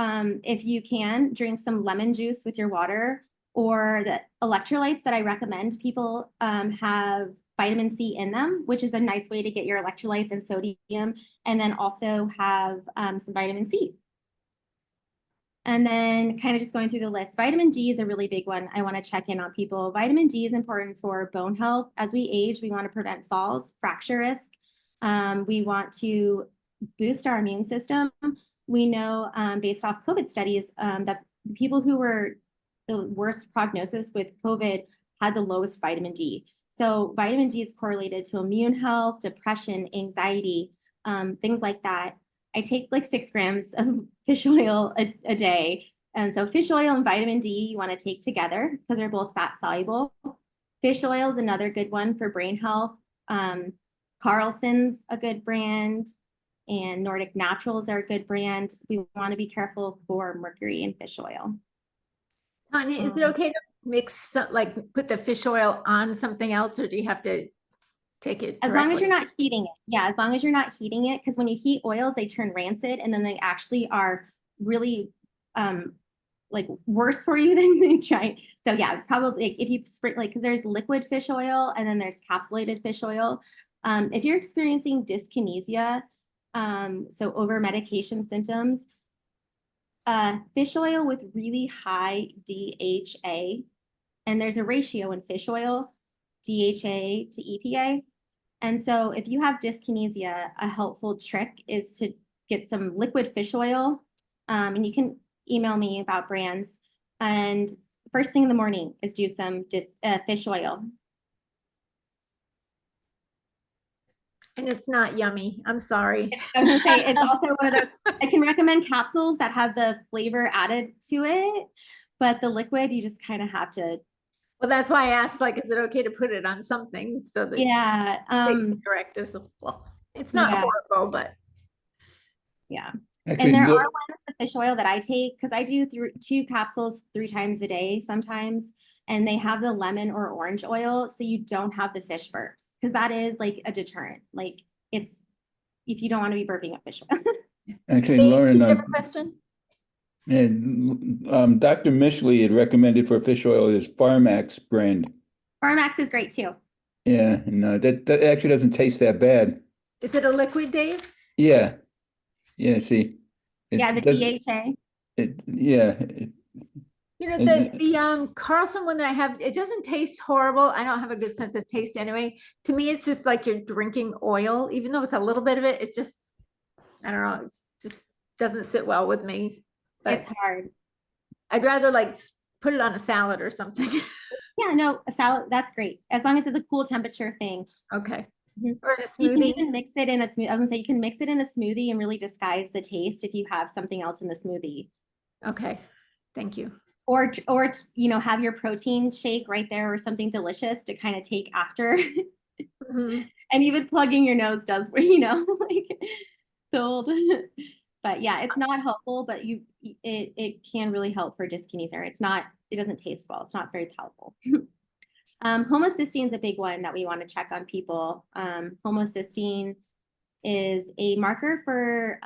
if you can, drink some lemon juice with your water, or the electrolytes that I recommend people have vitamin C in them, which is a nice way to get your electrolytes and sodium, and then also have some vitamin C. And then kind of just going through the list, vitamin D is a really big one. I want to check in on people. Vitamin D is important for bone health. As we age, we want to prevent falls, fracture risk. We want to boost our immune system. We know based off COVID studies that people who were the worst prognosis with COVID had the lowest vitamin D. So vitamin D is correlated to immune health, depression, anxiety, things like that. I take like 6 grams of fish oil a day. And so fish oil and vitamin D you want to take together because they're both fat soluble. Fish oil is another good one for brain health. Carlson's a good brand, and Nordic Naturals are a good brand. We want to be careful for mercury in fish oil. Tanya, is it okay to mix, like put the fish oil on something else, or do you have to take it as long as directly? you're not heating it? Yeah, as long as you're not heating it, because when you heat oils, they turn rancid, and then they actually are really like worse for you than they try. So yeah, probably if you spray, like, because there's liquid fish oil and then there's capsulated fish oil. If you're experiencing dyskinesia, so over medication symptoms, fish oil with really high DHA, and there's a ratio in fish oil, DHA to EPA. And so if you have dyskinesia, a helpful trick is to get some liquid fish oil, and you can email me about brands. And first thing in the morning is do some fish oil. And it's not yummy. I'm sorry. I was gonna say, it's also one of those, I can recommend capsules that have the flavor added to it, but the liquid, you just kind of have to. Well, that's why I asked, like, is it okay to put it on something so that Yeah. they can direct us? Well, it's not Yeah. horrible, but Yeah. Actually, And there look, are ones of fish oil that I take because I do 2 capsules 3 times a day sometimes, and they have the lemon or orange oil, so you don't have the fish burps, because that is like a deterrent. Like, it's if you don't want to be burping up fish oil. actually, Dave, Lauren, you have a question? Dr. Mishley had recommended for fish oil is Pharmax brand. Pharmax is great too. Yeah, no, that actually doesn't taste that bad. Is it a liquid, Dave? Yeah, yeah. See, Yeah, the DHA. You know, And- the Carlson one that I have, it doesn't taste horrible. I don't have a good sense of taste anyway. To me, it's just like you're drinking oil, even though it's a little bit of it. It's just, I don't know, it's just doesn't sit well with me. But It's hard. I'd rather like put it on a salad or something. Yeah, no, a salad, that's great. As long as it's a cool temperature thing. Okay. Mhm. Or in a You can smoothie. even mix it in a smoothie. I was gonna say you can mix it in a smoothie and really disguise the taste if you have something else in the smoothie. Okay. Thank you. Or you know, have your protein shake right there or something delicious to kind of take after. Mhm. And even plugging your nose does, you know, like filled. But yeah, it's not helpful, but it can really help for dyskinesia. It doesn't taste well. It's not very palatable. Homocysteine is a big one that we want to check on people. Homocysteine is a marker for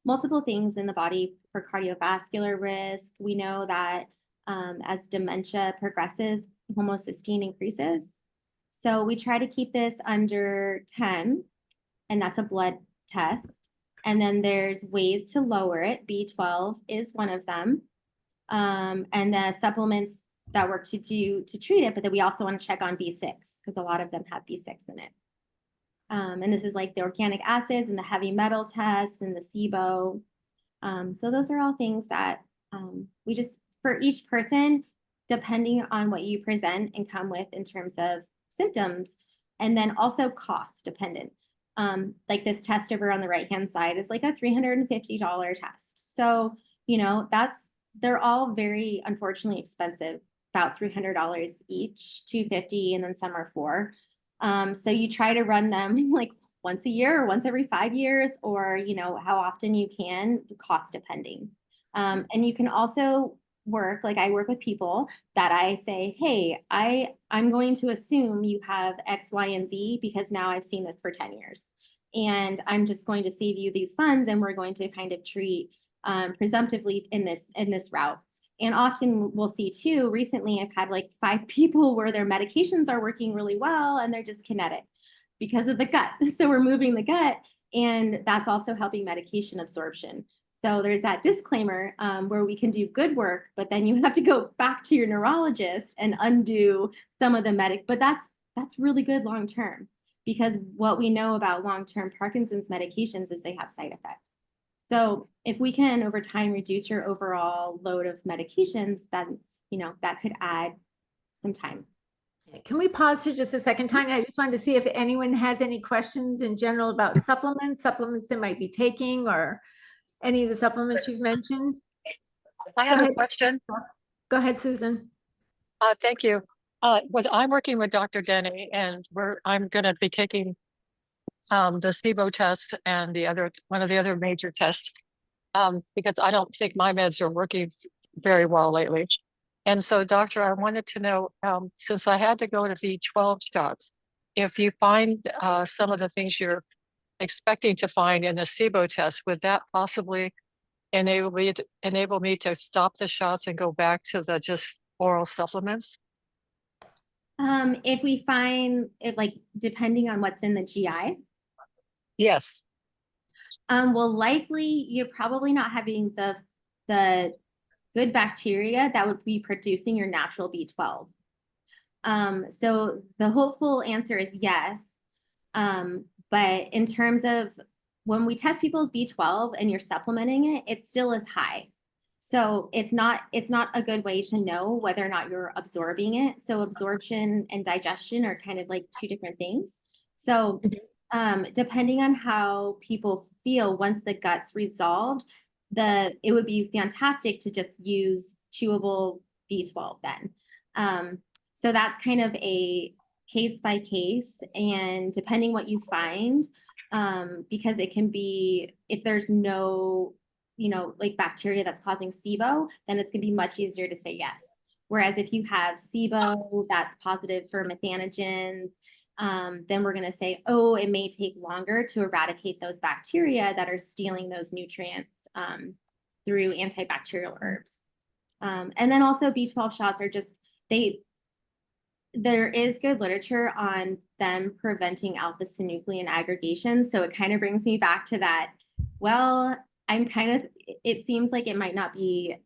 multiple things in the body for cardiovascular risk. We know that as dementia progresses, homocysteine increases. So we try to keep this under 10, and that's a blood test. And then there's ways to lower it. B12 is one of them. And the supplements that work to treat it, but then we also want to check on B6 because a lot of them have B6 in it. And this is like the organic acids and the heavy metal tests and the SIBO. So those are all things that we just, for each person, depending on what you present and come with in terms of symptoms, and then also cost dependent. Like this test over on the right-hand side is like a $350 test. So, you know, they're all very, unfortunately, expensive. about $300 each, $250, and then some are $4. So you try to run them like once a year or once every 5 years, or how often you can, cost depending. And you can also work, like I work with people that I say, hey, I'm going to assume you have X, Y, and Z because now I've seen this for 10 years. And I'm just going to save you these funds, and we're going to kind of treat presumptively in this route. And often we'll see too, recently I've had like 5 people where their medications are working really well and they're just kinetic because of the gut. So we're moving the gut, and that's also helping medication absorption. So there's that disclaimer where we can do good work, but then you have to go back to your neurologist and undo some of the but that's really good long-term, because what we know about long-term Parkinson's medications is they have side effects. So if we can over time reduce your overall load of medications, then that could add some time. Can we pause for just a second, Tanya? I just wanted to see if anyone has any questions in general about supplements they might be taking, or any of the supplements you've mentioned. I have a question. Go ahead, Susan. Thank you. I'm working with Dr. Denne, and I'm going to be taking the SIBO test and one of the other major tests, because I don't think my meds are working very well lately. And so, doctor, I wanted to know, since I had to go to B12 shots, if you find some of the things you're expecting to find in a SIBO test, would that possibly enable me to stop the shots and go back to the just oral supplements? If we find it, like depending on what's in the GI. Yes. Well, likely you're probably not having the good bacteria that would be producing your natural B12. So the hopeful answer is yes. But in terms of when we test people's B12 and you're supplementing it, it still is high. So it's not a good way to know whether or not you're absorbing it. So absorption and digestion are kind of like 2 different things. So depending on how people feel once the gut's resolved, it would be fantastic to just use chewable B12 then. So that's kind of a case by case, and depending what you find, because it can be, if there's no, like bacteria that's causing SIBO, then it's gonna be much easier to say yes. Whereas if you have SIBO that's positive for methanogens, then we're gonna say, oh, it may take longer to eradicate those bacteria that are stealing those nutrients through antibacterial herbs. And then also B12 shots are just, there is good literature on them preventing alpha-synuclein aggregation. So it kind of brings me back to that. Well, it seems like it might not be,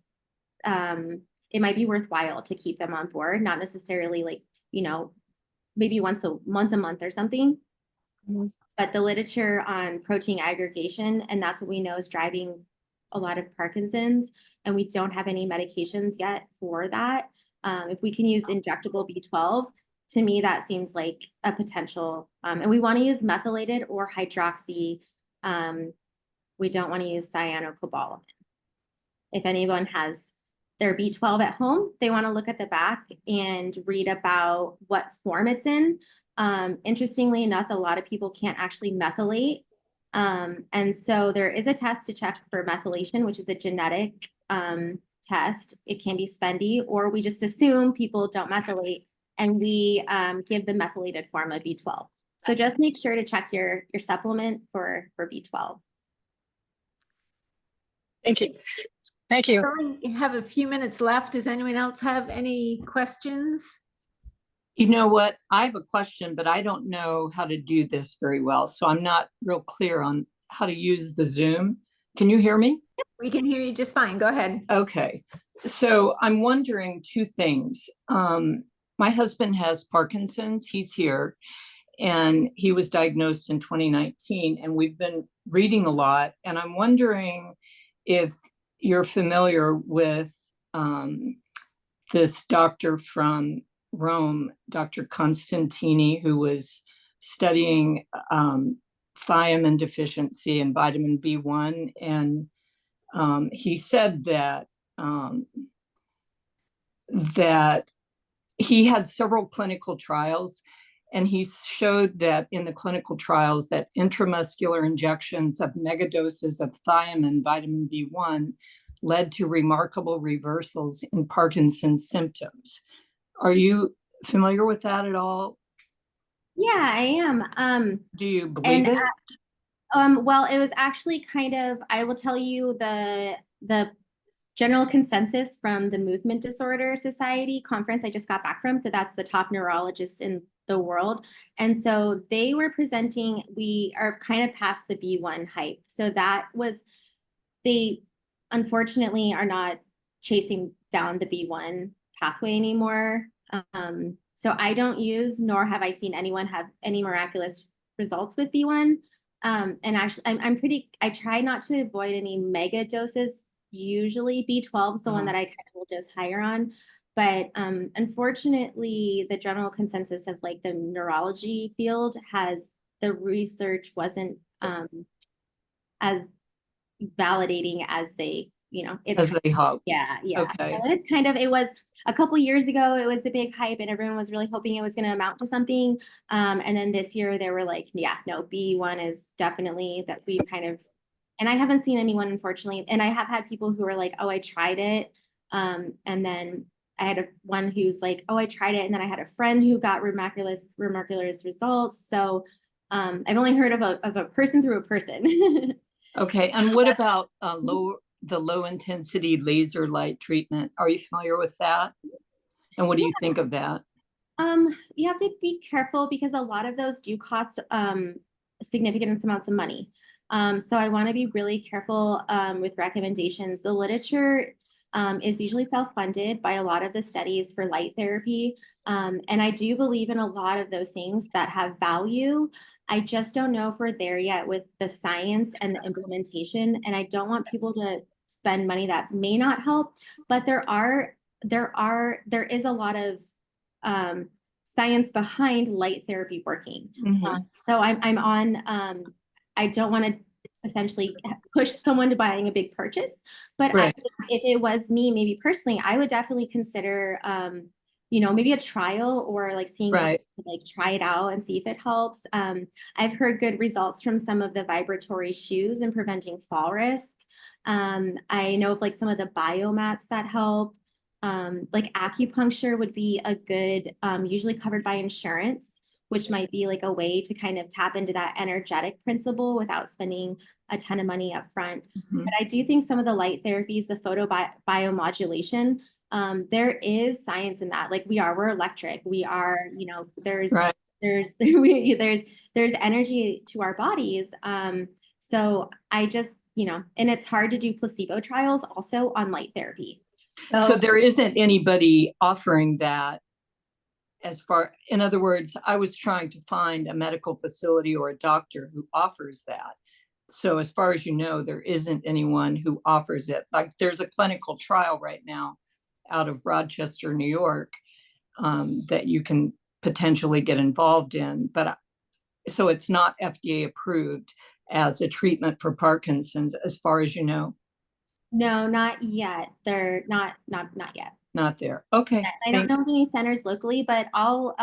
it might be worthwhile to keep them on board, not necessarily like, maybe once a month or something. But the literature on protein aggregation, and that's what we know is driving a lot of Parkinson's, and we don't have any medications yet for that. If we can use injectable B12, to me, that seems like a potential. And we want to use methylated or hydroxy. We don't want to use cyanocobalamin. If anyone has their B12 at home, they want to look at the back and read about what form it's in. Interestingly enough, a lot of people can't actually methylate. And so there is a test to check for methylation, which is a genetic test. It can be spendy, or we just assume people don't methylate, and we give the methylated form of B12. So just make sure to check your supplement for B12. Thank you. Thank you. We have a few minutes left. Does anyone else have any questions? You know what? I have a question, but I don't know how to do this very well. So I'm not real clear on how to use the Zoom. Can you hear me? We can hear you just fine. Go ahead. Okay. So I'm wondering 2 things. My husband has Parkinson's. He's here, and he was diagnosed in 2019, and we've been reading a lot. And I'm wondering if you're familiar with this doctor from Rome, Dr. Constantini, who was studying thiamine deficiency and vitamin B1. And he said that he had several clinical trials, and he showed that in the clinical trials that intramuscular injections of megadoses of thiamine, vitamin B1, led to remarkable reversals in Parkinson's symptoms. Are you familiar with that at all? Yeah, I am. Do you believe it? Well, it was actually kind of, I will tell you the general consensus from the Movement Disorder Society conference I just got back from. So that's the top neurologists in the world. And so they were presenting, we are kind of past the B1 hype. So that was, they unfortunately are not chasing down the B1 pathway anymore. So I don't use, nor have I seen anyone have any miraculous results with B1. And actually, I try not to avoid any mega doses. Usually B12 is the one that I kind of will dose higher on. But unfortunately, the general consensus of like the neurology field has, the research wasn't as validating as they, As they hope. Yeah. Okay. So it's kind of, it was a couple years ago, it was the big hype and everyone was really hoping it was going to amount to something. And then this year they were like, yeah, no, B1 is definitely that we've kind of, and I haven't seen anyone, unfortunately. And I have had people who are like, oh, I tried it. And then I had one who's like, oh, I tried it. And then I had a friend who got remarkable results. So I've only heard of a person through a person. Okay. And what about the low intensity laser light treatment? Are you familiar with that? And what do you think of that? You have to be careful because a lot of those do cost significant amounts of money. So I want to be really careful with recommendations. The literature is usually self-funded by a lot of the studies for light therapy. And I do believe in a lot of those things that have value. I just don't know if we're there yet with the science and the implementation. And I don't want people to spend money that may not help, but there is a lot of science behind light therapy working. So I'm on, I don't want to essentially push someone to buying a big purchase, but Right. if it was me, maybe personally, I would definitely consider, maybe a trial or like seeing, Right. like try it out and see if it helps. I've heard good results from some of the vibratory shoes and preventing fall risk. I know of like some of the biomats that help. Like acupuncture would be a good, usually covered by insurance, which might be like a way to kind of tap into that energetic principle without spending a ton of money up front. But I do think some of the light therapies, the biomodulation, there is science in that. Like we're electric. We are, there's Right. there's energy to our bodies. So I just, and it's hard to do placebo trials also on light therapy. So there isn't anybody offering that in other words, I was trying to find a medical facility or a doctor who offers that. So as far as you know, there isn't anyone who offers it. Like there's a clinical trial right now out of Rochester, New York, that you can potentially get involved in. But so it's not FDA approved as a treatment for Parkinson's, as far as you know. No, not yet. They're not yet. Not there. Okay. I don't know any centers locally, but I'll,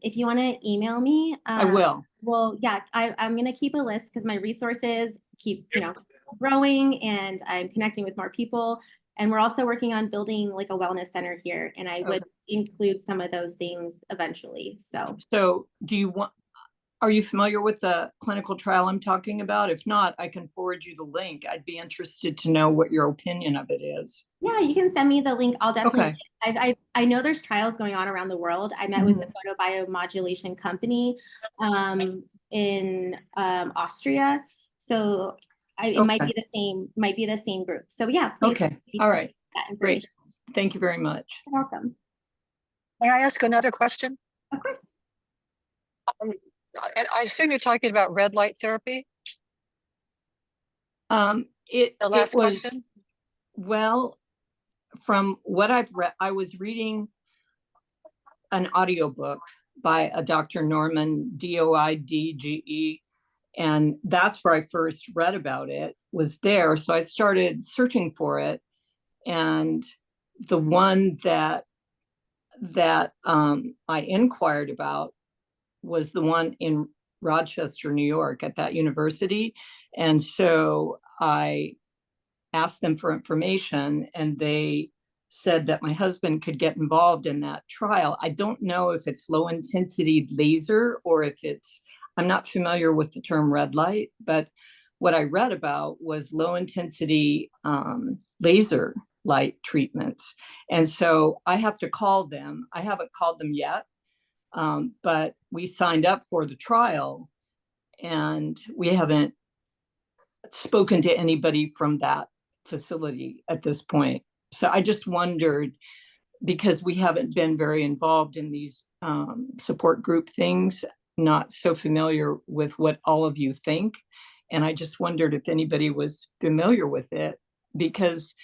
if you want to email me. I will. Well, yeah, I'm going to keep a list because my resources keep, growing and I'm connecting with more people. And we're also working on building like a wellness center here. And I would include some of those things eventually. So are you familiar with the clinical trial I'm talking about? If not, I can forward you the link. I'd be interested to know what your opinion of it is. Yeah, you can send me the link. I'll definitely. Okay. I know there's trials going on around the world. I met with the photobiomodulation company in Austria. So it might be the same group. So yeah, please. Okay. All right. Great. Thank you very much. You're welcome. May I ask another question? Of course. And I assume you're talking about red light therapy? Question? Well, from what I've read, I was reading an audiobook by a Dr. Norman Doidge, and that's where I first read about it, was there. So I started searching for it. And the one that that I inquired about was the one in Rochester, New York, at that university. And so I asked them for information, and they said that my husband could get involved in that trial. I don't know if it's low intensity laser or if it's, I'm not familiar with the term red light, but what I read about was low intensity laser light treatments. And so I have to call them. I haven't called them yet, but we signed up for the trial and we haven't spoken to anybody from that facility at this point. So I just wondered, because we haven't been very involved in these support group things, not so familiar with what all of you think. And I just wondered if anybody was familiar with it, because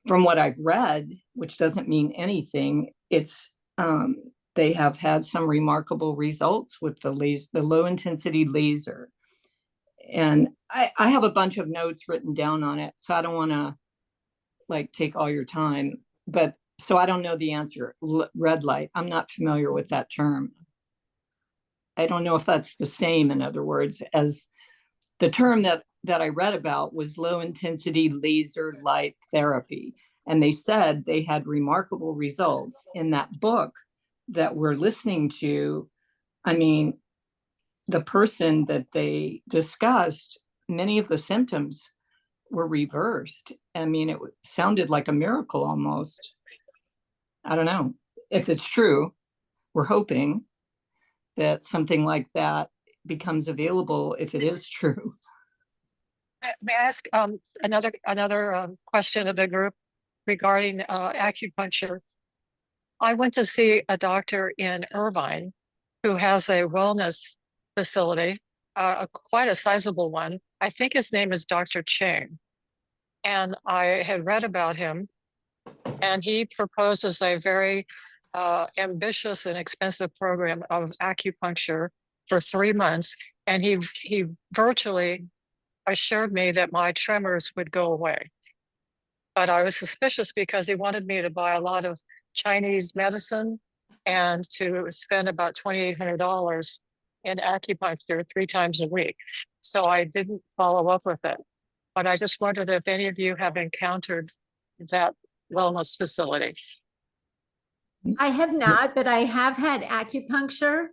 from what I've read, which doesn't mean anything, it's they have had some remarkable results with the low intensity laser. And I have a bunch of notes written down on it, so I don't want to like take all your time, but so I don't know the answer. Red light, I'm not familiar with that term. I don't know if that's the same, in other words, as the term that I read about was low intensity laser light therapy. And they said they had remarkable results in that book that we're listening to. I mean, the person that they discussed, many of the symptoms were reversed. I mean, it sounded like a miracle almost. I don't know if it's true. We're hoping that something like that becomes available if it is true. May I ask another question of the group regarding acupuncture? I went to see a doctor in Irvine who has a wellness facility, quite a sizable one. I think his name is Dr. Chang. And I had read about him, and he proposes a very ambitious and expensive program of acupuncture for 3 months. And he virtually assured me that my tremors would go away. But I was suspicious because he wanted me to buy a lot of Chinese medicine and to spend about $2,800 in acupuncture 3 times a week. So I didn't follow up with it. But I just wondered if any of you have encountered that wellness facility. I have not, but I have had acupuncture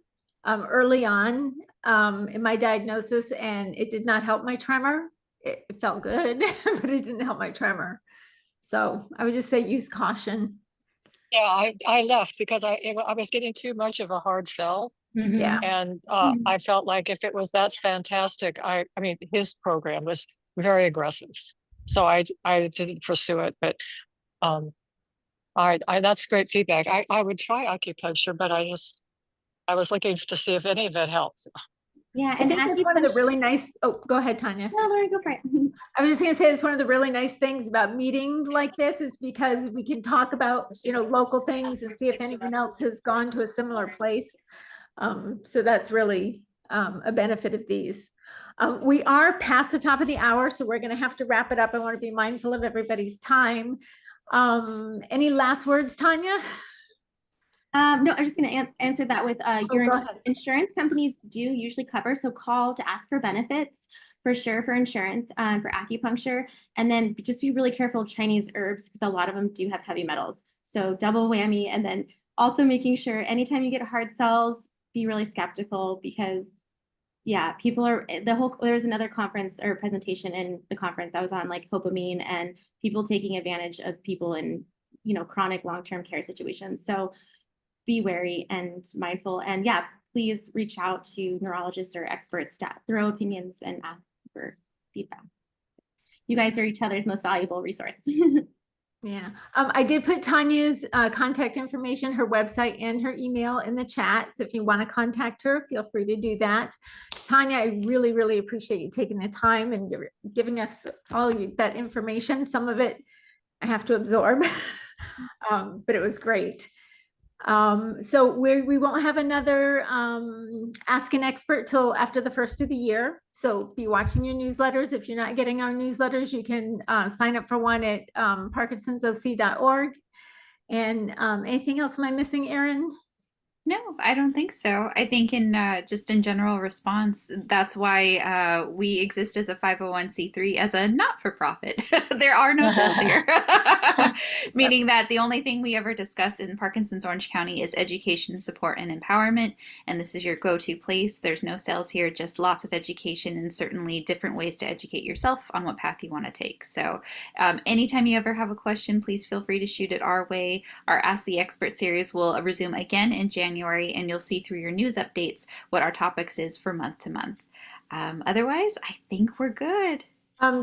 early on in my diagnosis, and it did not help my tremor. It felt good, but it didn't help my tremor. So I would just say use caution. Yeah, I left because I was getting too much of a hard sell. Yeah. And I felt like if it was that fantastic, I mean, his program was very aggressive. So I didn't pursue it, but that's great feedback. I would try acupuncture, but I was looking to see if any of it helped. Yeah, I and think that's one of the really nice, oh, go ahead, Tanya. No, Laura, go for it. I was just gonna say, it's one of the really nice things about meeting like this is because we can talk about, local things and see if anyone else has gone to a similar place. So that's really a benefit of these. We are past the top of the hour, so we're gonna have to wrap it up. I want to be mindful of everybody's time. Any last words, Tanya? No, I'm just going to answer that with your go ahead. insurance companies do usually cover. So call to ask for benefits for sure for insurance for acupuncture. And then just be really careful of Chinese herbs because a lot of them do have heavy metals. So double whammy. And then also making sure anytime you get hard sells, be really skeptical because yeah, people are there's another conference or presentation in the conference I was on, like dopamine and people taking advantage of people in, chronic long-term care situations. So be wary and mindful. And yeah, please reach out to neurologists or experts to throw opinions and ask for feedback. You guys are each other's most valuable resource. Yeah, I did put Tanya's contact information, her website and her email in the chat. So if you want to contact her, feel free to do that. Tanya, I really, really appreciate you taking the time and giving us all that information. Some of it I have to absorb, but it was great. So we won't have another Ask an Expert till after the first of the year. So be watching your newsletters. If you're not getting our newsletters, you can sign up for one at parkinsonsoc.org. And anything else am I missing, Erin? No, I don't think so. I think in just in general response, that's why we exist as a 501c3 as a not-for-profit. There are no sales here, meaning that the only thing we ever discuss in Parkinson's Orange County is education, support, and empowerment. And this is your go-to place. There's no sales here, just lots of education and certainly different ways to educate yourself on what path you want to take. So anytime you ever have a question, please feel free to shoot it our way. Our Ask the Expert series will resume again in January, and you'll see through your news updates what our topics is for month to month. Otherwise, I think we're good.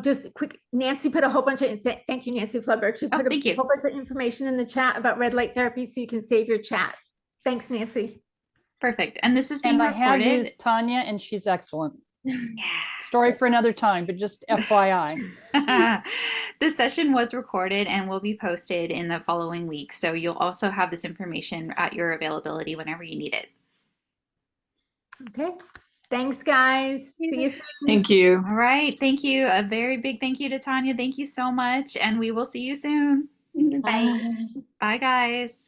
Just quick, Nancy put a whole bunch of, thank you, Nancy Flubberg. She put thank a you. whole bunch of information in the chat about red light therapy so you can save your chat. Thanks, Nancy. Perfect. And this is being And I have recorded. used Tanya, and she's excellent. Yeah. Story for another time, but just FYI. This session was recorded and will be posted in the following week. So you'll also have this information at your availability whenever you need it. Okay. Thanks, guys. See you soon. Thank you. All right. Thank you. A very big thank you to Tanya. Thank you so much. And we will see you soon. Bye. Bye, guys.